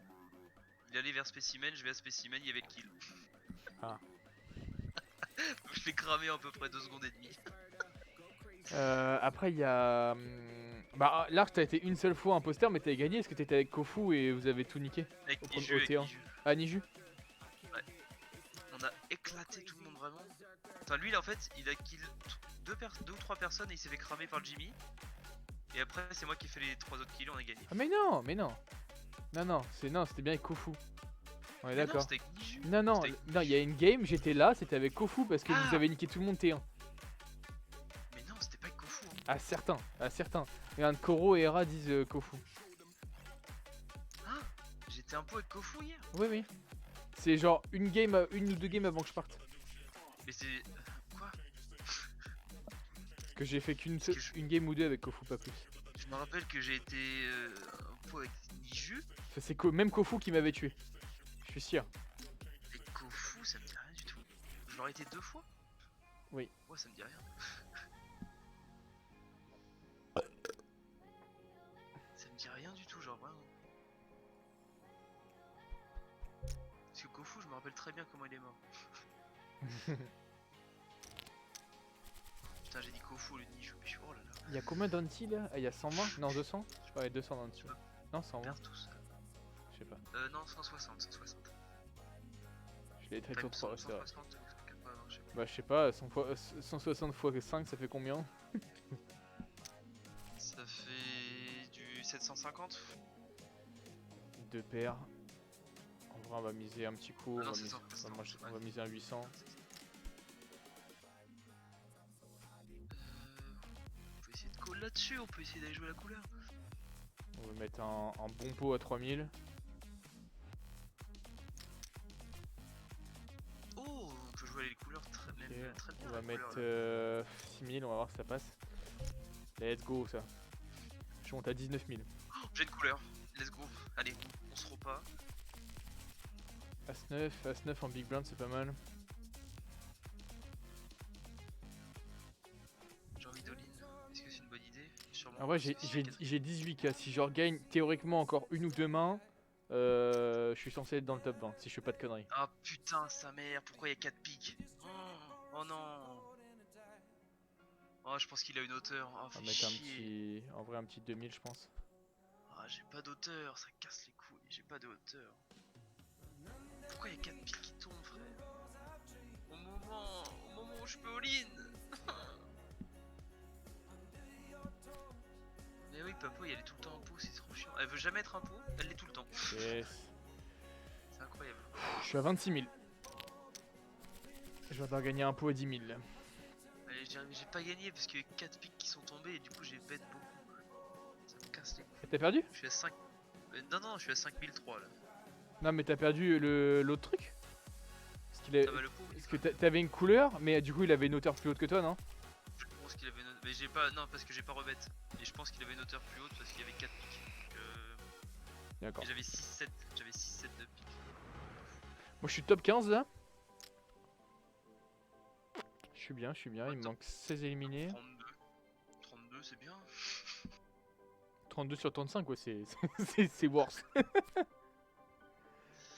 Il allait vers Spécimen, je vais à Spécimen, il y avait le kill.
Ah.
Donc je l'ai cramé à peu près 2 secondes et demie.
Après, il y a. Bah, Larch, t'as été une seule fois imposteur, mais t'avais gagné. Est-ce que t'étais avec Kofu et vous avez tout niqué?
Avec
Au
Niju, avec
T1.
Niju.
Ah, Niju?
On a éclaté tout le monde vraiment. Enfin, lui, là, en fait, il a kill 2 ou 3 personnes et il s'est fait cramer par le Jimmy. Et après, c'est moi qui ai fait les 3 autres kills, on a gagné.
Ah, mais non, mais non. Non, c'était bien avec Kofu. On est
Mais non,
d'accord.
c'était avec Niju.
Non,
C'était avec
non, il y a une game, j'étais là, c'était avec Kofu parce que
Ah.
vous avez niqué tout le monde T1.
Mais non, c'était pas avec Kofu. Hein.
Ah, certains, Regarde, Koro et Hera disent Kofu.
J'étais un peu avec Kofu hier.
Oui, oui. C'est genre une ou 2 games avant que je parte.
Mais c'est. Quoi?
Parce que j'ai fait
Parce que
une game ou 2 avec Kofu, pas plus.
Je me rappelle que j'ai été un peu avec Niju.
Ça, c'est même Kofu qui m'avait tué. Je suis sûr.
Avec Kofu, ça me dit rien du tout. Je l'aurais été 2 fois?
Oui.
Ouais, ça me dit rien. Ça me dit rien du tout, genre vraiment. Parce que Kofu, je me rappelle très bien comment il est mort. Putain, j'ai dit Kofu, le Niju. Mais oh là là,
Il y a combien d'anti là? Ah, il y a 120? Non, 200? Je sais pas, il y a 200 d'anti. Non, 120,
perd tous.
je sais pas.
Non, 160, 160.
Je l'ai très
Enfin,
sur 3, c'est vrai.
160 ou 180, je sais pas.
Bah, je sais pas, 160 x 5, ça fait combien?
Ça fait du 750.
2 paires. En vrai, on va miser un petit coup.
Ah non,
on, va
c'est
miser,
ça, c'est ça,
on va miser un 800.
On peut essayer de call là-dessus, on peut essayer d'aller jouer la couleur.
On va mettre un bon pot à 3000.
Oh, on peut jouer les couleurs très, même,
Ok,
très bien.
on va
la
mettre
couleur, là.
6000, on va voir si ça passe. Let's go ça. Je monte à 19 000.
Oh, j'ai une couleur, let's go. Allez, on se repas.
As-9 en big blind, c'est pas mal.
J'ai envie d'all-in. Est-ce que c'est une bonne idée? Sûrement.
En vrai,
parce que si
j'ai 18k. Si je regagne théoriquement encore une ou deux mains, je suis censé être dans le top 20 si je fais pas de conneries.
Ah putain, sa mère, pourquoi il y a 4 piques? Oh non. Oh, je pense qu'il a une hauteur. Oh,
On va
fait
mettre un
chier.
petit. En vrai, un petit 2000, je pense.
Ah, j'ai pas d'auteur, ça casse les couilles, j'ai pas de hauteur. Pourquoi il y a 4 piques qui tombent, frère? Au moment où je peux all-in. Mais oui, Papo, elle est tout le temps en pot, c'est trop chiant. Elle veut jamais être en pot, elle l'est tout le temps.
Yes.
C'est incroyable.
Je suis à 26 000. Je vais devoir gagner un pot à 10 000. Là.
Allez, j'ai pas gagné parce qu'il y a 4 piques qui sont tombés et du coup j'ai bête beaucoup. Ça me casse les couilles.
Et t'as perdu?
Je suis à 5. Non, je suis à 5003 là.
Non, mais t'as perdu l'autre truc? Parce qu'il a...
Ah bah le pot, oui.
Parce que t'avais une couleur, mais du coup il avait une hauteur plus haute que toi, non?
Je pense qu'il avait une... Mais j'ai pas... Non, parce que j'ai pas rebête. Et je pense qu'il avait une hauteur plus haute parce qu'il y avait 4 piques. Donc,
D'accord.
et j'avais 6-7. J'avais 6-7 de piques.
Moi je suis top 15 là. Je suis bien, il me
Attends.
manque 16 éliminés.
32. 32, c'est bien.
32 sur 35 quoi, c'est worse.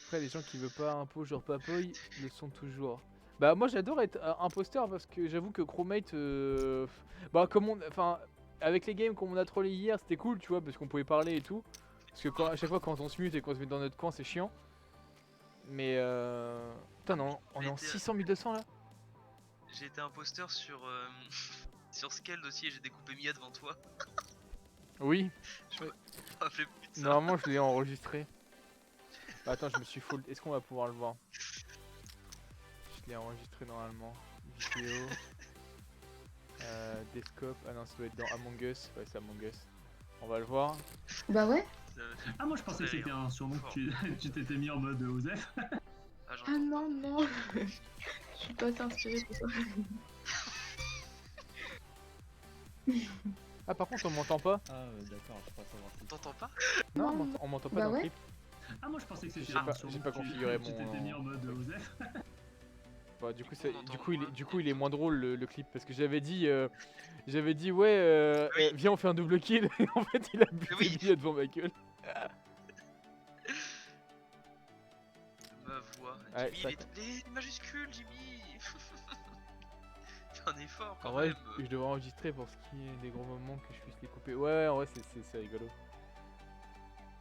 Après les gens qui veulent pas impo genre Papoy le sont toujours. Bah moi j'adore être imposteur parce que j'avoue que Chromate bah comme on enfin avec les games comme on a trollé hier c'était cool tu vois parce qu'on pouvait parler et tout. Parce que à chaque fois quand on se mute et qu'on se met dans notre coin c'est chiant. Mais putain non, on est en 600 1200 là.
J'ai été imposteur sur sur Skeld aussi et j'ai découpé Mia devant toi.
Oui,
Je me rappelais plus de ça.
normalement je l'ai enregistré. Bah, attends je me suis full, est-ce qu'on va pouvoir le voir? Je l'ai enregistré normalement. Vidéo. Desktop, ah non ça doit être dans Among Us, ouais c'est Among Us. On va le voir.
Bah ouais.
Ah, moi je pensais que c'était un surnom que tu t'étais mis en mode Osef.
Ah,
Ah
j'entends.
non, non. Je suis pas assez inspirée pour ça.
Ah par contre on m'entend pas?
Ah, d'accord, je crois savoir.
On t'entend pas?
Non,
Non,
on m'entend pas
bah
dans le
ouais.
clip.
Ah, moi je pensais que c'était
J'ai
un
pas-
surnom
j'ai pas
que tu
configuré mon-
t'étais mis en mode Osef.
Bah, du coup,
On entend moins.
du coup il est moins drôle le clip parce que j'avais dit ouais
Oui.
viens on fait un double kill et en fait il a buté
Oui.
Mia devant ma gueule.
Ma voix.
Ouais,
Jimmy,
ça-
les majuscules, Jimmy. Fais un effort quand
En vrai
même.
je devrais enregistrer pour ce qui est des gros moments que je puisse les couper. Ouais en vrai c'est rigolo.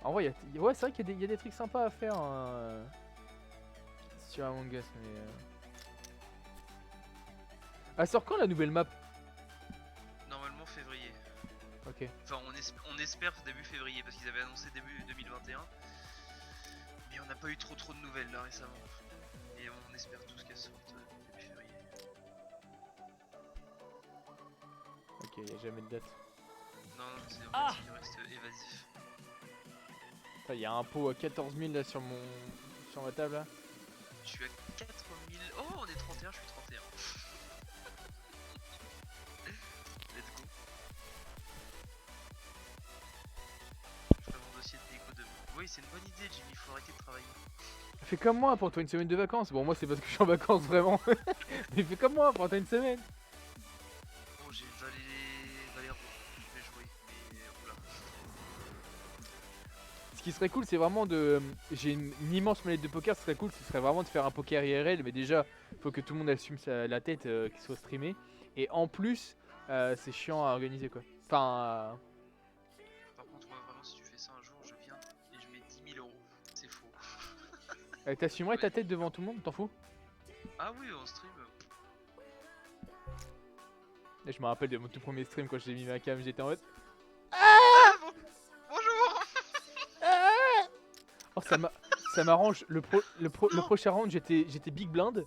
En vrai ouais c'est vrai qu'il y a des trucs sympas à faire hein, sur Among Us mais Elle sort quand la nouvelle map?
Normalement février.
Ok.
Enfin, on espère début février parce qu'ils avaient annoncé début 2021. Mais on n'a pas eu trop de nouvelles là récemment. Et on espère tous qu'elles sortent début février.
Ok, y a jamais de date.
Non, non, c'est en
Ah
fait, il reste évasif.
Il y a un pot à 14 000 là sur ma table là.
Je suis à 4000. Oh, on est 31, je suis 31. Let's go. Je ferai mon dossier de déco demain. Oui, c'est une bonne idée, Jimmy, faut arrêter de travailler.
Fais comme moi, prends-toi une semaine de vacances. Bon, moi c'est parce que je suis en vacances vraiment. Mais fais comme moi, prends-toi une semaine.
Oh, j'ai Valero. Je vais jouer, mais oula.
Ce qui serait cool, c'est vraiment de. J'ai une immense manette de poker, ce serait cool, ce serait vraiment de faire un poker IRL. Mais déjà, faut que tout le monde assume la tête, qu'il soit streamé. Et en plus, c'est chiant à organiser quoi. Enfin.
Par contre, ouais, vraiment, si tu fais ça un jour, je viens et je mets 10 000 euros. C'est faux.
T'assumerais ta tête devant tout le monde, t'en fous?
Ah oui, on stream.
Et je me rappelle de mon tout premier stream quand j'ai mis ma cam, j'étais en mode.
Ah bon. Bonjour.
Oh, ça m'arrange. Le prochain round, j'étais big blind.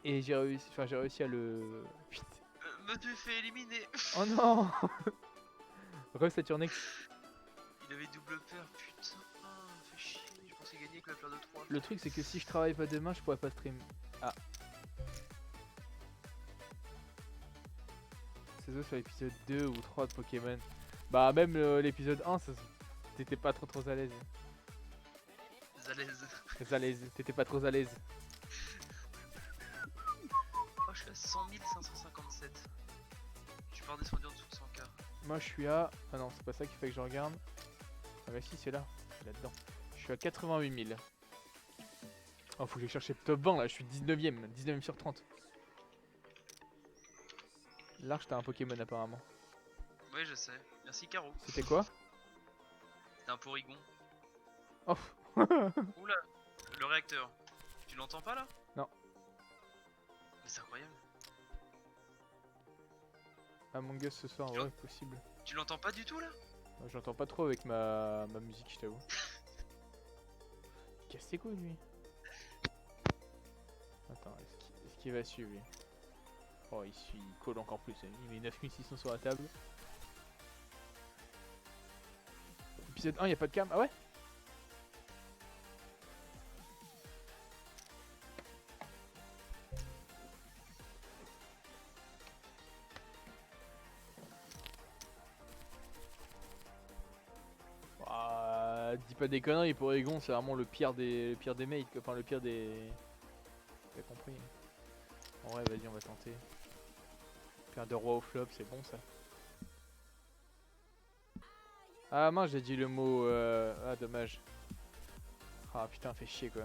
Et j'ai réussi à le. Putain.
Me tu fais éliminer.
Oh non. Re-Saturnex.
Il avait double paire, putain. Fait chier. Je pensais gagner avec la paire de 3.
Le truc, c'est que si je travaille pas demain, je pourrais pas stream. Ah. C'est ça sur l'épisode 2 ou 3 de Pokémon. Bah, même l'épisode 1, t'étais pas trop à l'aise.
Zalaise.
Très à l'aise, t'étais pas trop à l'aise.
Oh, je suis à 100 557. Je suis pas redescendu en dessous de 100k.
Moi, je suis à. Ah non, c'est pas ça qu'il fait que je regarde. Ah bah si, c'est là. Là-dedans. Je suis à 88 000. Oh, faut que j'aille chercher le top 20 là, je suis 19ème. 19ème sur 30. Large, t'as un Pokémon apparemment.
Oui, je sais. Merci, Caro.
C'était quoi?
T'es un Porygon.
Oh.
Oula, le réacteur. Tu l'entends pas là?
Non.
Mais c'est incroyable.
Among Us ce soir, ouais, possible.
Tu l'entends pas du tout là?
J'entends pas trop avec ma musique, je t'avoue. Il casse ses couilles lui. Attends, est-ce qu'il va suivre lui? Oh, il colle encore plus, il met 9600 sur la table. Épisode 1, y'a pas de cam. Ah ouais? Dis pas des conneries, pour Egon c'est vraiment le pire des mates, quoi. Enfin le pire des... T'as compris. En vrai vas-y on va tenter. Faire de roi au flop, c'est bon ça. Ah mince, j'ai dit le mot. Ah, dommage. Ah putain, fait chier quoi.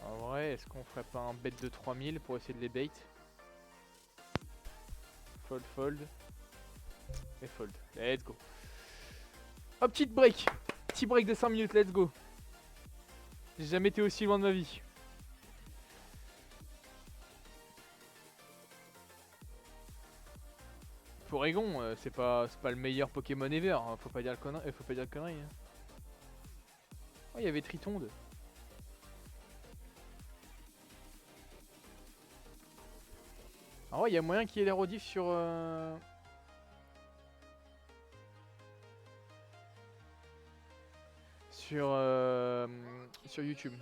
En vrai, est-ce qu'on ferait pas un bet de 3000 pour essayer de les bait? Fold, fold. Et fold. Let's go. Hop, petite break. Petit break de 5 minutes, let's go. J'ai jamais été aussi loin de ma vie. Porygon, c'est pas le meilleur Pokémon ever, hein. Faut pas dire le connerie, faut pas dire le connerie. Hein. Oh, il y avait Tritonde. Ah ouais, il y a moyen qu'il y ait les rediff sur sur YouTube.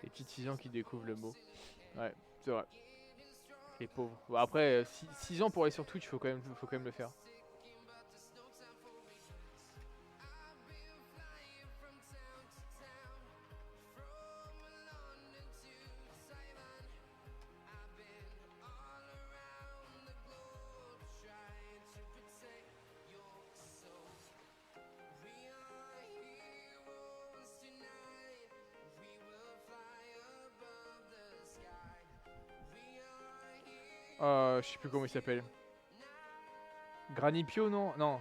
Les petits 6 ans qui découvrent le mot. Ouais, c'est vrai. Les pauvres. Bon, après, 6 ans pour aller sur Twitch, faut quand même le faire. Je sais plus comment il s'appelle. Granipio, non? Non.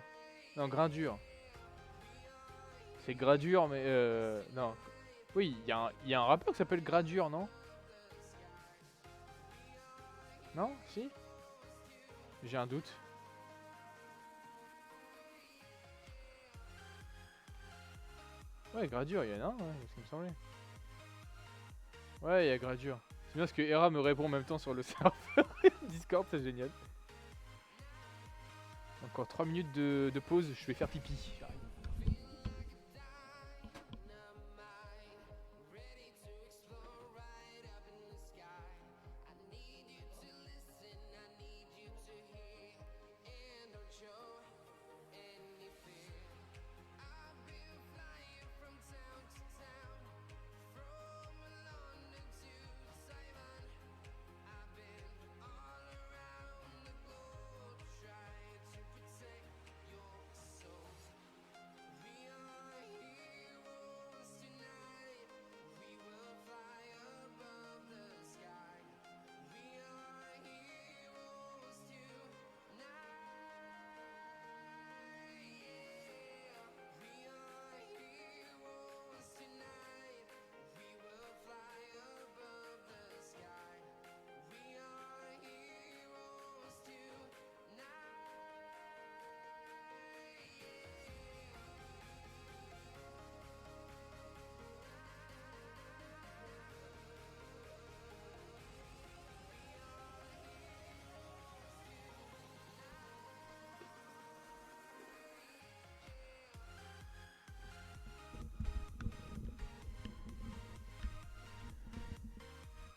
Non, Grindur. C'est Gradure, mais non. Oui, il y a un rappeur qui s'appelle Gradure, non? Non? Si? J'ai un doute. Ouais, Gradure, il y en a un, ouais, ça me semblait. Ouais, il y a Gradure. C'est bien parce que Hera me répond en même temps sur le serveur Discord, c'est génial. Encore 3 minutes de pause, je vais faire pipi.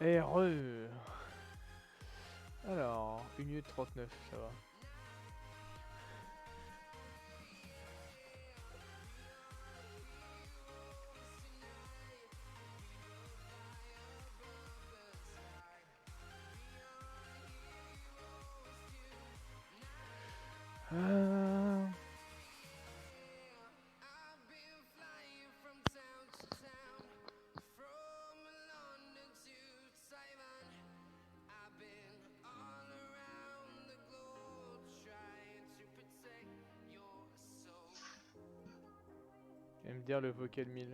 RE. Alors, 1 minute 39, ça va. Me dire le vocal 1000.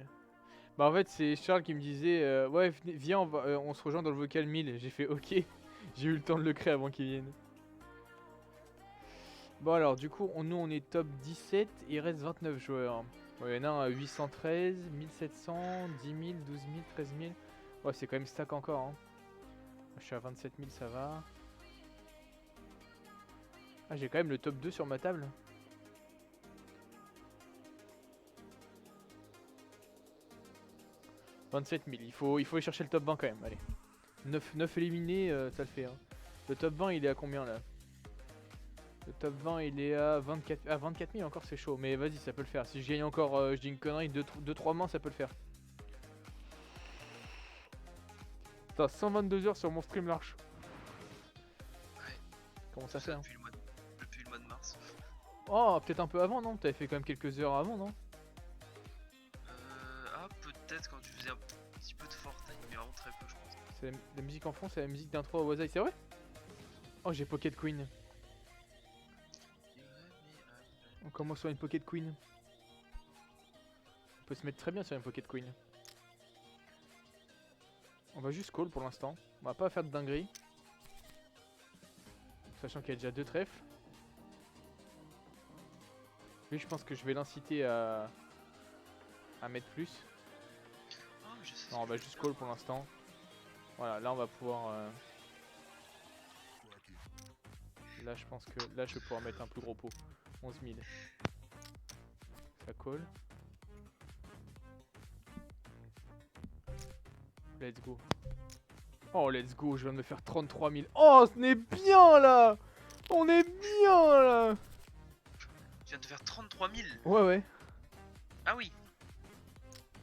Bah en fait c'est Charles qui me disait ouais viens on se rejoint dans le vocal 1000. J'ai fait ok. J'ai eu le temps de le créer avant qu'il vienne. Bon alors du coup nous on est top 17. Il reste 29 joueurs. Ouais, il y en a un à 813, 1700, 10 000, 12 000, 13 000. Ouais c'est quand même stack encore hein. Je suis à 27 000 ça va. Ah j'ai quand même le top 2 sur ma table. « 27 000, il faut aller chercher le top 20 quand même, allez. 9 éliminés, ça le fait. Hein. Le top 20 il est à combien là? Le top 20 il est à 24 000. Ah 24 000 encore c'est chaud, mais vas-y ça peut le faire. Si je gagne encore, je dis une connerie, 2-3 mains ça peut le faire. Putain, 122 heures sur mon stream large.
Ouais.
Comment ça fait hein?
Depuis le mois de mars.
Oh, peut-être un peu avant, non? T'avais fait quand même quelques heures avant, non?
Ah, peut-être quand tu faisais un petit peu de Fortnite, mais vraiment très peu, je pense.
C'est la musique en fond, c'est la musique d'intro à Wazai, c'est vrai? Oh, j'ai Pocket Queen. On commence sur une Pocket Queen. On peut se mettre très bien sur une Pocket Queen. On va juste call pour l'instant. On va pas faire de dinguerie. Sachant qu'il y a déjà 2 trèfles. Lui, je pense que je vais l'inciter à mettre plus.
Ah, mais je sais ce
Non, on
que
va
je vais
juste
faire.
call pour l'instant. Voilà, là on va pouvoir... Là je pense que là je vais pouvoir mettre un plus gros pot. 11 000. Ça call. Let's go. Oh let's go, je viens de me faire 33 000. Oh, on est bien là. On est bien là.
Tu viens de faire 33 000.
Ouais ouais.
Ah oui.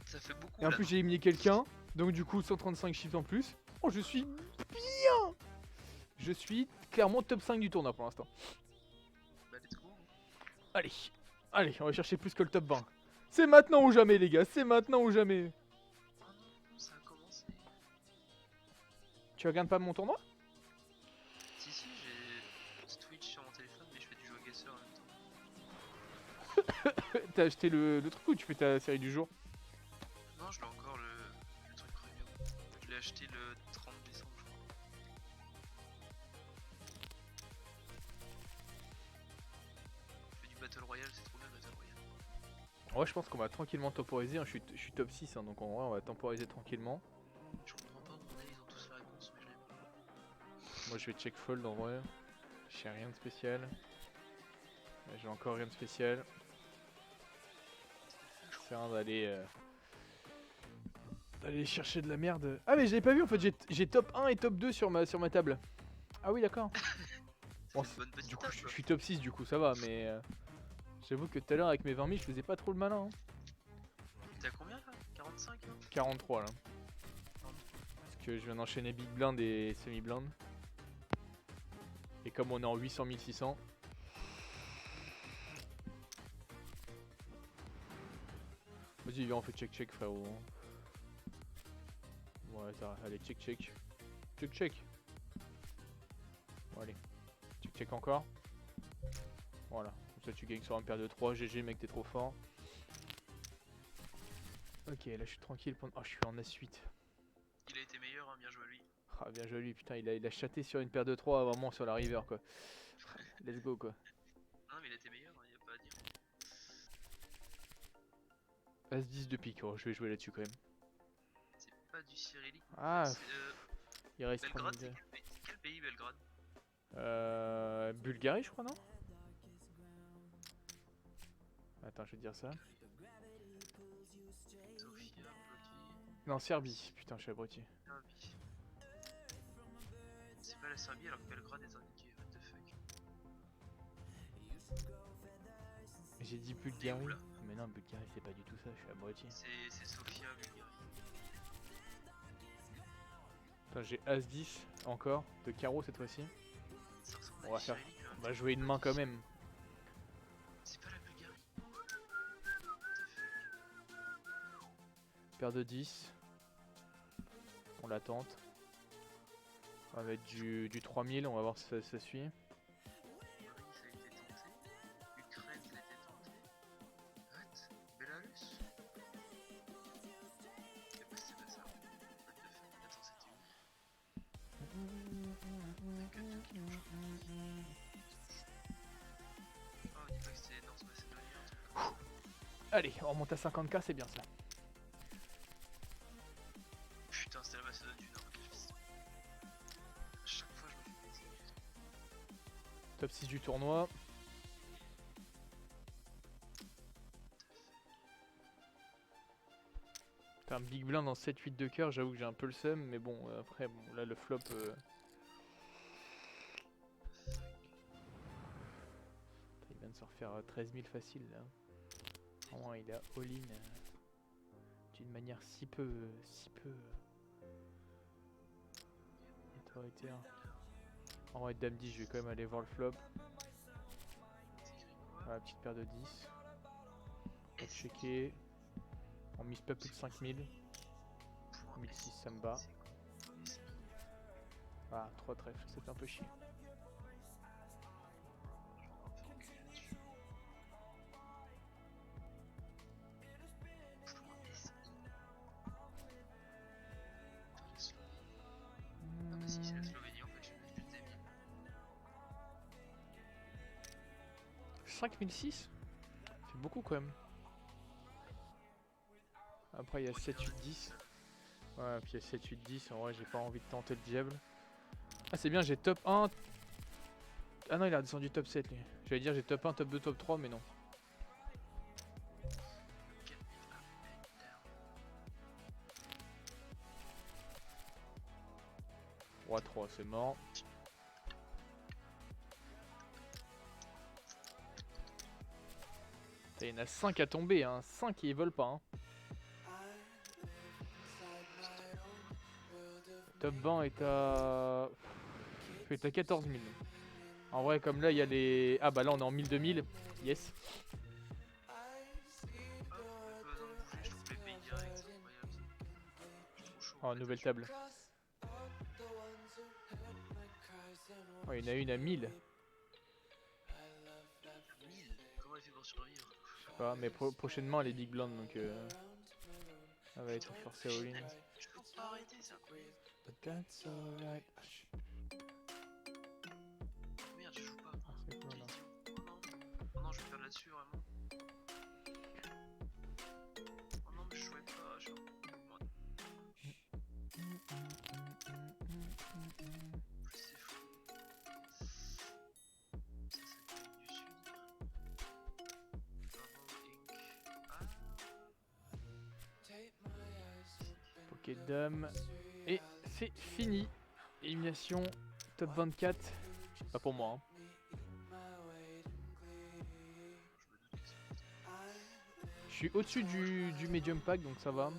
Ça fait beaucoup.
Et en
là,
plus
non?
j'ai éliminé quelqu'un. Donc du coup 135 chiffres en plus. Oh je suis bien. Je suis clairement top 5 du tournoi pour l'instant.
Bah, let's go.
Allez, allez, on va chercher plus que le top 20. C'est maintenant ou jamais les gars, c'est maintenant ou jamais.
Ah non, ça a commencé.
Tu regardes pas mon tournoi?
Si, j'ai Twitch sur mon téléphone, mais je fais du jeu à Gasser en même temps.
T'as acheté le truc ou tu fais ta série du jour?
Non, je l'ai encore le truc premium. Je l'ai acheté le 30 décembre, je crois. Je fais du Battle Royale, c'est trop bien le Battle Royale.
Ouais, je pense qu'on va tranquillement temporiser. Hein. Je suis top 6, hein, donc en vrai, on va temporiser tranquillement.
Je comprends pas, mon avis, ils ont tous la réponse, mais je l'aime pas.
Moi, je vais check fold en vrai. J'ai rien de spécial. J'ai encore rien de spécial. C'est rien d'aller chercher de la merde. Ah, mais je l'ai pas vu en fait. J'ai top 1 et top 2 sur ma table. Ah, oui, d'accord. Bon,
C'est une bonne petite
du coup,
table,
je
quoi.
suis top 6, du coup, ça va, mais j'avoue que tout à l'heure, avec mes 20 000, je faisais pas trop le malin. Hein.
T'es à combien là? 45 là?
43 là. Parce que je viens d'enchaîner Big Blind et Semi Blind. Et comme on est en 800 600. Vas-y, viens, on fait check frérot. Ouais, ça va, allez, check. Bon, allez, check encore. Voilà, comme ça tu gagnes sur un paire de 3. GG, mec, t'es trop fort. Ok, là je suis tranquille. Oh, je suis en S8.
Il a été meilleur, hein, bien joué à lui.
Ah, bien joué lui, putain, il a chaté sur une paire de 3, vraiment sur la river quoi. Let's go quoi.
Non, mais il a été meilleur, hein, y a pas à dire.
As-10 de pique, oh, je vais jouer là-dessus quand même.
C'est pas du cyrillique.
Ah,
C'est
il reste
Belgrade,
3000.
c'est quel pays Belgrade?
Bulgarie je crois, non? Attends, je vais te dire ça.
Sofia, Plovdiv,
Non, Serbie, putain, je suis abruti.
Serbie. C'est pas la Serbie alors que Belgrade est indiqué, what the fuck.
J'ai dit
T'es où,
Bulgarie.
là?
Mais non, Bulgarie c'est pas du tout ça, je suis abruti.
C'est Sofia, Bulgarie.
Attends, j'ai As-10 encore, de carreau cette fois-ci.
Ça ressemble
On
à
va
du
faire-
cyrillique, hein.
On va jouer une main quand même.
C'est pas la Bulgarie. What the fuck.
Paire de 10. On la tente. On va mettre du 3000, on va voir si ça suit.
Bulgarie, ça a été tenté. Ukraine, ça a été tenté. What? Belarus? C'est pas ça. What the fuck? Attends, c'était où? T'as que deux qui bougent. Oh, dis pas que c'était Nord-Macédonie, un truc comme ça.
Allez, on remonte à 50k, c'est bien ça.
Putain, c'était la Macédoine du Nord, quel fils. À chaque fois, je me fais plaisir.
Top 6 du tournoi. T'as un big blind en 7-8 de cœur, j'avoue que j'ai un peu le seum, mais bon, après, bon, là le flop. Il vient de se refaire 13 000 facile là. Vraiment, il a all-in d'une manière si peu. prioritaire. En vrai, dame 10, je vais quand même aller voir le flop. Voilà, petite paire de 10. On va checker. On mise pas plus de 5000. 1006, ça me bat. Ah, 3 trèfles, ça fait un peu chier.
Ah bah si c'est la Slovénie en fait, je vais mettre juste des mines.
5006 c'est beaucoup quand même. Après il y a 7, 8, 10. Ouais, puis il y a 7, 8, 10. En vrai, j'ai pas envie de tenter le diable. Ah, c'est bien, j'ai top 1. Ah non, il a descendu top 7 lui. J'allais dire j'ai top 1, top 2, top 3, mais non. Roi 3, c'est mort. Il y en a 5 à tomber, hein. 5 et ils volent pas. Hein. Top banc est à 14 000. En vrai, comme là, il y a les... Ah bah là, on est en 1000, 2000. Yes.
Je trouve les pays directs, c'est incroyable ça. Je suis trop chaud.
Oh, nouvelle table. Oh, il y en a une à 1000.
1000. Comment il fait pour survivre?
Je sais pas, mais prochainement, elle est big blind donc. Ça va être forcé all in.
Je peux pas arrêter ça.
But that's alright.
Merde, je joue pas.
Ah, c'est cool,
Quel
là.
idiot. Oh non, je vais perdre là-dessus vraiment. Oh non, mais je jouais pas. Genre... C'est fou. Ça, c'est le pays du Sud.
Pocket dame. Et c'est fini. Élimination top 24. Pas pour moi. Hein. Je suis au-dessus du medium pack donc ça va.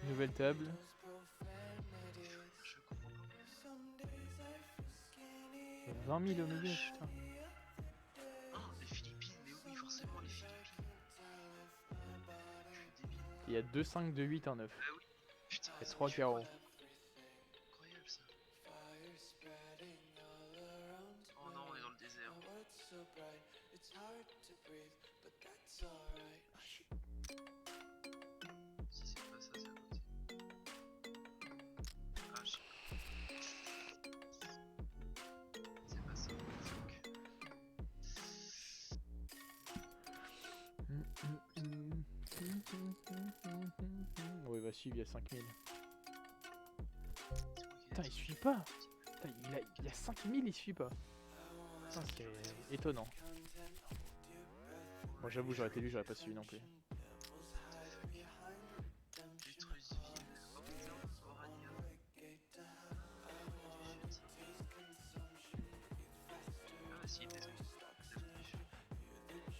Nouvelle table.
Je comprends pas.
20 000 au milieu, putain.
Ah, les Philippines, mais oui, forcément, les Philippines. Je suis débile.
Il y a 2, 5, 2, 8, 1, 9.
Bah oui, putain.
Et
ça
3
me tue.
carreaux.
Incroyable ça. Oh non, on est dans le désert. Si c'est pas ça, c'est à côté. Ah, je sais pas. C'est pas ça. Fuck.
Oui, va suivre, il y a 5000.
C'est moi qui l'ai
Putain, il
dit.
suit pas. Putain, il y a 5000, il suit pas. Putain, c'est étonnant. Bon, j'avoue, j'aurais été lui, j'aurais pas suivi non plus.
Détruisville. Oh putain, Orania. Ah bah si, il descend.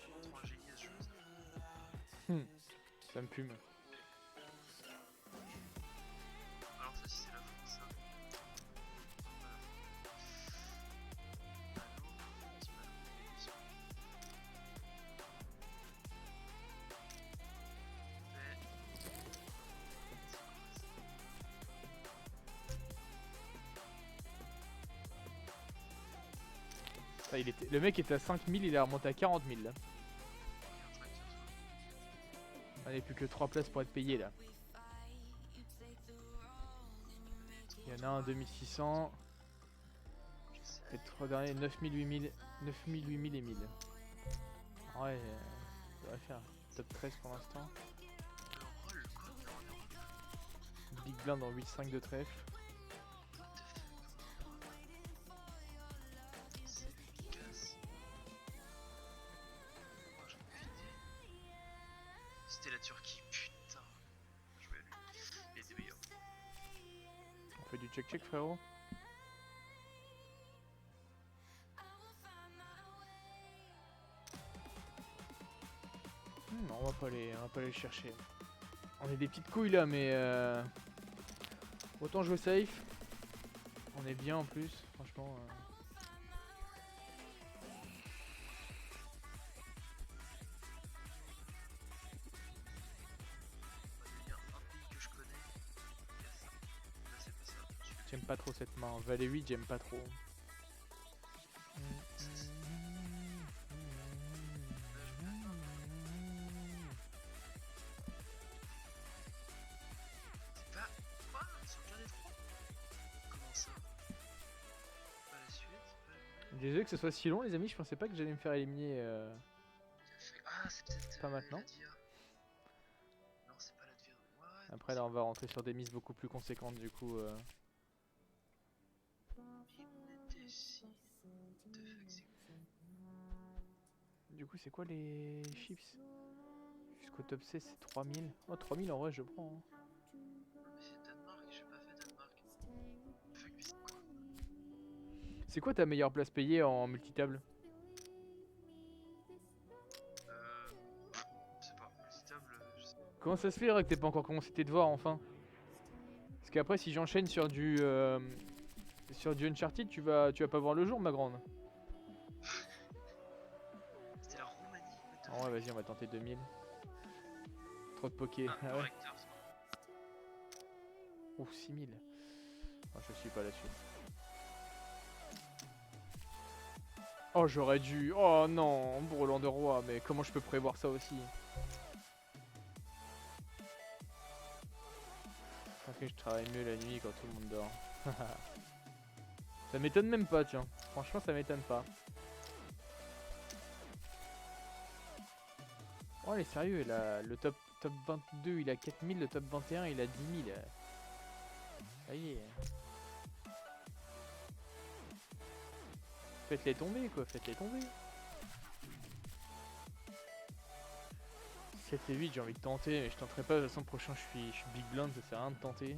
Trop ingénieux ce jeu ça.
Ça me fume.
Alors ça si c'est la France ça.
Ça, le mec était à 5000, il est remonté à 40 000 là. Allez, plus que 3 places pour être payé là. Il y en a un 2600. Les 3 derniers 9000, 8000, 9000, 8000 et 1000. Ouais, ça va faire top 13 pour l'instant. Big blind en 8-5 de trèfle.
C'était la Turquie, putain. Je vais aller. Il était meilleur.
On fait du check-check frérot. On va pas aller le chercher. On est des petites couilles là, mais autant jouer safe. On est bien en plus, franchement.
On va devenir un pays que je connais. Yes. Là, c'est pas ça. Celui-là,
J'aime pas trop cette main. Valet 8, j'aime pas trop.
là, je C'est pas. Quoi? Sur le des 3? Comment ça? Pas la suite? Pas le
Désolé que ce soit si long, les amis. Je pensais pas que j'allais me faire éliminer.
Ah, c'est peut-être.
Pas maintenant.
Latvia. Non, c'est pas Latvia. What?
Après, là, on va rentrer sur des mises beaucoup plus conséquentes, du coup.
Et on était ici. The fuck, c'est quoi?
Du coup, c'est quoi les chips? Jusqu'au top C, c'est 3000. Oh, 3000 en vrai, je prends. Hein.
Mais c'est Danemark, j'ai pas fait Danemark. Fuck, mais c'est quoi?
C'est quoi ta meilleure place payée en multitable?
Je sais pas, multitable, je sais pas.
Comment ça se fait, Rek, que t'es pas encore commencé tes devoirs enfin? Parce qu'après, si j'enchaîne sur du Uncharted, tu vas pas voir le jour, ma grande.
C'était la Roumanie, what the
Ah ouais, vas-y, on va tenter 2000. Trop de poké.
fuck?
Ah
Le
ouais.
recteur, c'est
Ouf, 6000. Oh, je suis pas là-dessus. Oh, j'aurais dû. Oh non, brûlant de roi, mais comment je peux prévoir ça aussi? Parce que je travaille mieux la nuit quand tout le monde dort. Ça m'étonne même pas, tiens. Franchement, ça m'étonne pas. Oh, elle est sérieux, le top 22, il a 4000, le top 21, il a 10 000. Ça y est. Faites-les tomber, quoi, faites-les tomber. 7 et 8, j'ai envie de tenter, mais je tenterai pas. De toute façon, prochain, je suis big blind, ça sert à rien de tenter.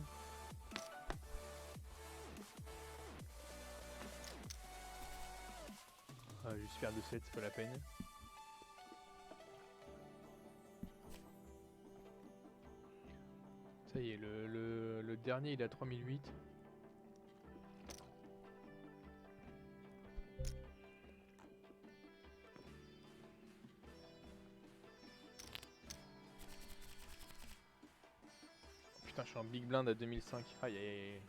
Ah, juste faire 2-7, c'est pas la peine. Ça y est, le dernier, il a 3008. Putain, je suis en big blind à 2005. Aïe aïe aïe.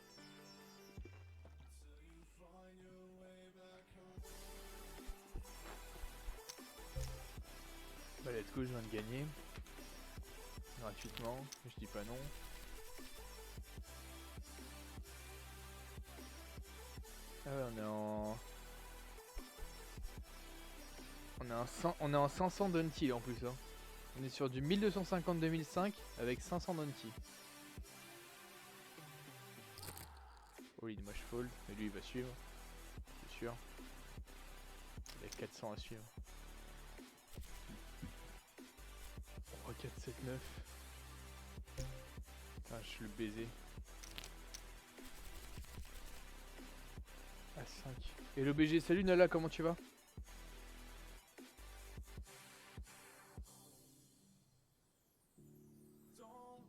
Bah, let's go, je viens de gagner. Gratuitement, je dis pas non. Ah ouais, on est en 500 Dunty en plus. Hein. On est sur du 1250 2005 avec 500 Dunty. Oh, moi je fold, mais lui il va suivre, c'est sûr. Il a 400 à suivre. 3, 4, 7, 9. Putain, je suis le baiser. À 5. Et l'OBG, salut Nala, comment tu vas?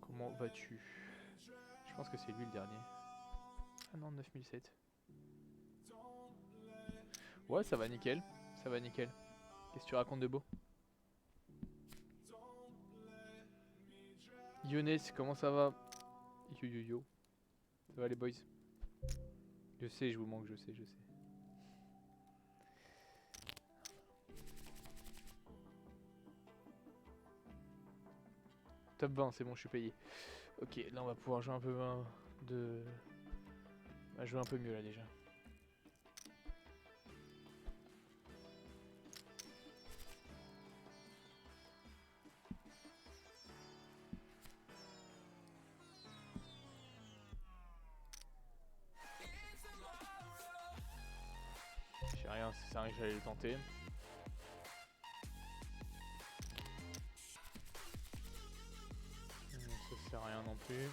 Comment vas-tu? Je pense que c'est lui le dernier. Ah non, 9007. Ouais, ça va nickel. Ça va nickel. Qu'est-ce que tu racontes de beau? Younes, comment ça va? Yo yo yo. Ça va les boys? Je sais, je vous manque, je sais, je sais. Top 20, c'est bon, je suis payé. Ok, là on va pouvoir jouer un peu de... On va jouer un peu mieux là déjà. J'ai rien, c'est rien que j'allais le tenter. Ça sert à rien non plus.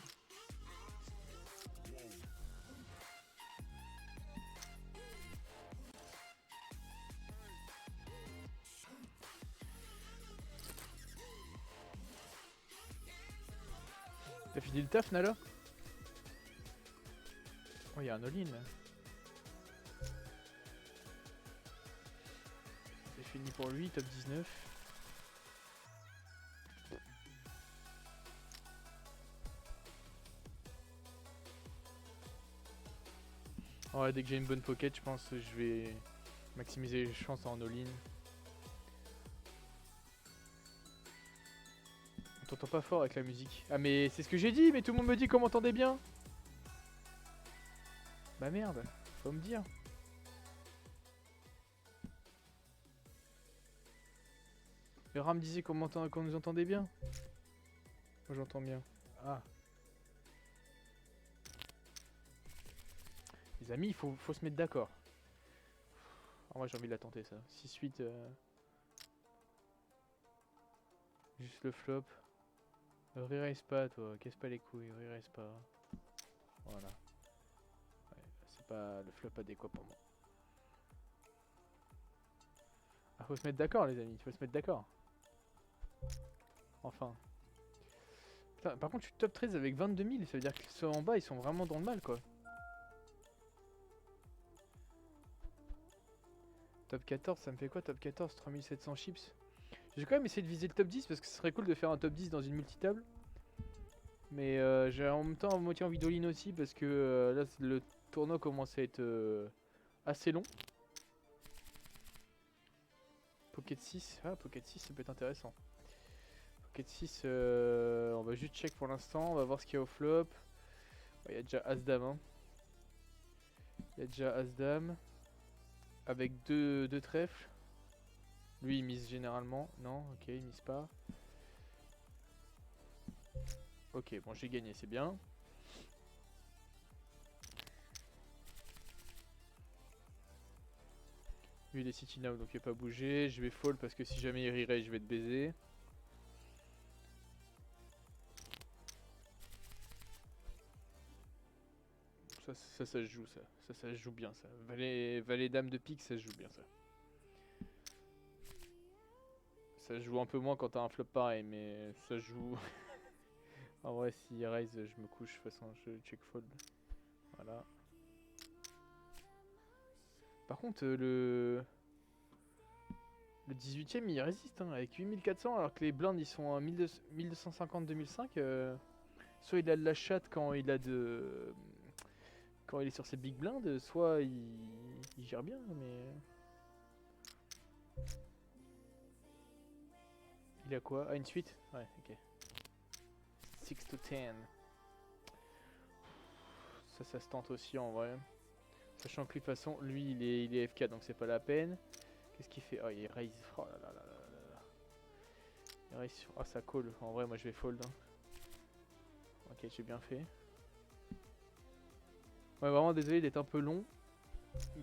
T'as fini le taf, Nala? Oh, y'a un all-in là. C'est fini pour lui, top 19. Ouais, dès que j'ai une bonne pocket, je pense que je vais maximiser les chances en all-in. On t'entend pas fort avec la musique. Ah mais c'est ce que j'ai dit, mais tout le monde me dit qu'on m'entendait bien. Bah merde, faut me dire. Le Ram disait qu'on nous entendait bien. Moi j'entends bien. Ah. Les amis, il faut se mettre d'accord. En vrai j'ai envie de la tenter ça. 6-8. Juste le flop. Re-raise pas toi, casse pas les couilles, re-raise pas. Voilà. Ouais, c'est pas le flop adéquat pour moi. Ah, faut se mettre d'accord les amis, faut se mettre d'accord. Enfin. Putain, par contre je suis top 13 avec 22 000, ça veut dire que ceux en bas ils sont vraiment dans le mal quoi. Top 14, ça me fait quoi top 14? 3700 chips. J'ai quand même essayé de viser le top 10 parce que ce serait cool de faire un top 10 dans une multitable. Mais j'ai en même temps à moitié envie d'all-in aussi parce que là le tournoi commence à être assez long. Pocket 6, ah Pocket 6 ça peut être intéressant. Pocket 6, on va juste check pour l'instant, on va voir ce qu'il y a au flop. Il y a déjà As-Dame. Hein. Il y a déjà As-Dame. Avec deux trèfles. Lui il mise généralement. Non, ok, il mise pas. Ok, bon j'ai gagné, c'est bien. Lui il est city now donc il va pas bouger. Je vais fold parce que si jamais il rirait je vais te baiser. Ça se joue ça. Ça se joue bien ça. Valet dame de pique ça se joue bien ça. Ça se joue un peu moins quand t'as un flop pareil mais ça se joue. En vrai si raise je me couche de toute façon je check fold. Voilà. Par contre le 18ème il résiste hein, avec 8400 alors que les blindes ils sont à 1250-2005 soit il a de la chatte quand il a de quand il est sur ses big blindes, soit il gère bien mais il a quoi? Ah une suite? Ouais ok. 6 to 10. Ça se tente aussi en vrai. Sachant que de toute façon lui il est FK donc c'est pas la peine. Qu'est-ce qu'il fait? Oh il raise. Oh là là là là là là. Il raise sur. Ah ça call. En vrai moi je vais fold. Hein. Ok j'ai bien fait. Ouais vraiment désolé d'être un peu long.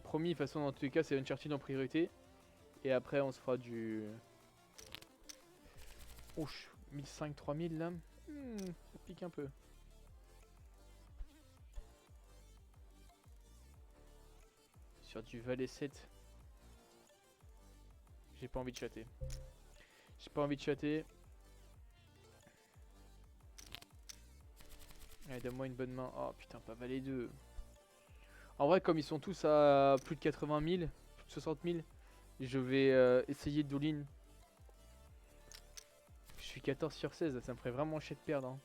Promis de toute façon dans tous les cas c'est Uncharted en priorité. Et après on se fera du. Ouch 1500-3000 là. Ça pique un peu. Sur du valet 7. J'ai pas envie de chatter. J'ai pas envie de chatter. Allez, donne-moi une bonne main. Oh putain, pas valet 2. En vrai, comme ils sont tous à plus de 80 000, plus de 60 000, je vais essayer de all-in. Je suis 14 sur 16, ça me ferait vraiment chier de perdre. Hein.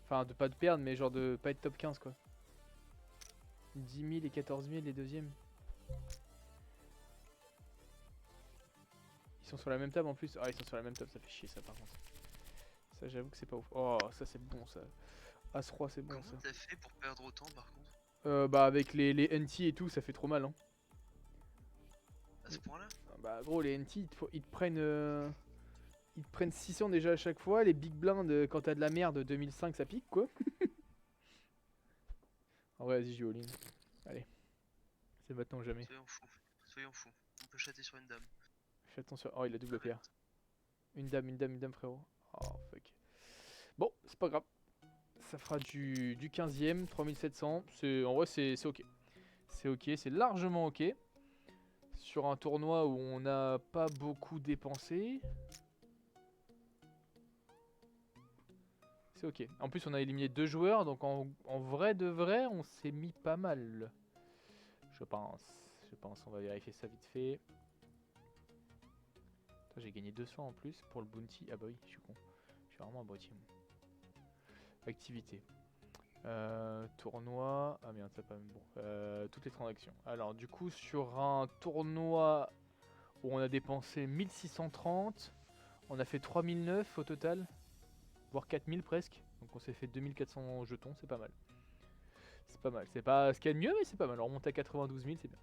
Enfin, de pas de perdre, mais genre de pas être top 15 quoi. 10 000 et 14 000 les deuxièmes. Ils sont sur la même table en plus. Ah ils sont sur la même table, ça fait chier ça par contre. Ça j'avoue que c'est pas ouf. Oh ça c'est bon ça. As-Roi c'est bon ça.
Comment t'as fait pour perdre autant par contre?
Bah avec les NT et tout ça fait trop mal hein.
À ce point là?
Bah gros les NT ils te prennent 600 déjà à chaque fois. Les big blinds quand t'as de la merde 2005 ça pique quoi. En vrai vas-y je all in. Allez. C'est maintenant ou jamais.
Soyons fous. Soyons fous. On peut chatter sur une dame.
Fais attention. Oh il a double paire. Une dame frérot. Oh fuck. Bon c'est pas grave. Ça fera du 15ème, 3700. En vrai c'est ok. C'est ok, c'est largement ok. Sur un tournoi où on n'a pas beaucoup dépensé. C'est ok. En plus, on a éliminé 2 joueurs, donc en vrai de vrai, on s'est mis pas mal. Je pense, on va vérifier ça vite fait. J'ai gagné 200 en plus pour le bounty. Ah bah oui, je suis con. Je suis vraiment abruti. Activité. Tournoi. Ah merde, ça pas bon. Toutes les transactions. Alors du coup, sur un tournoi où on a dépensé 1630, on a fait 3009 au total, voire 4000 presque. Donc on s'est fait 2400 jetons, c'est pas mal. C'est pas mal. C'est pas ce qu'il y a de mieux, mais c'est pas mal. On remonte à 92 000, c'est bien.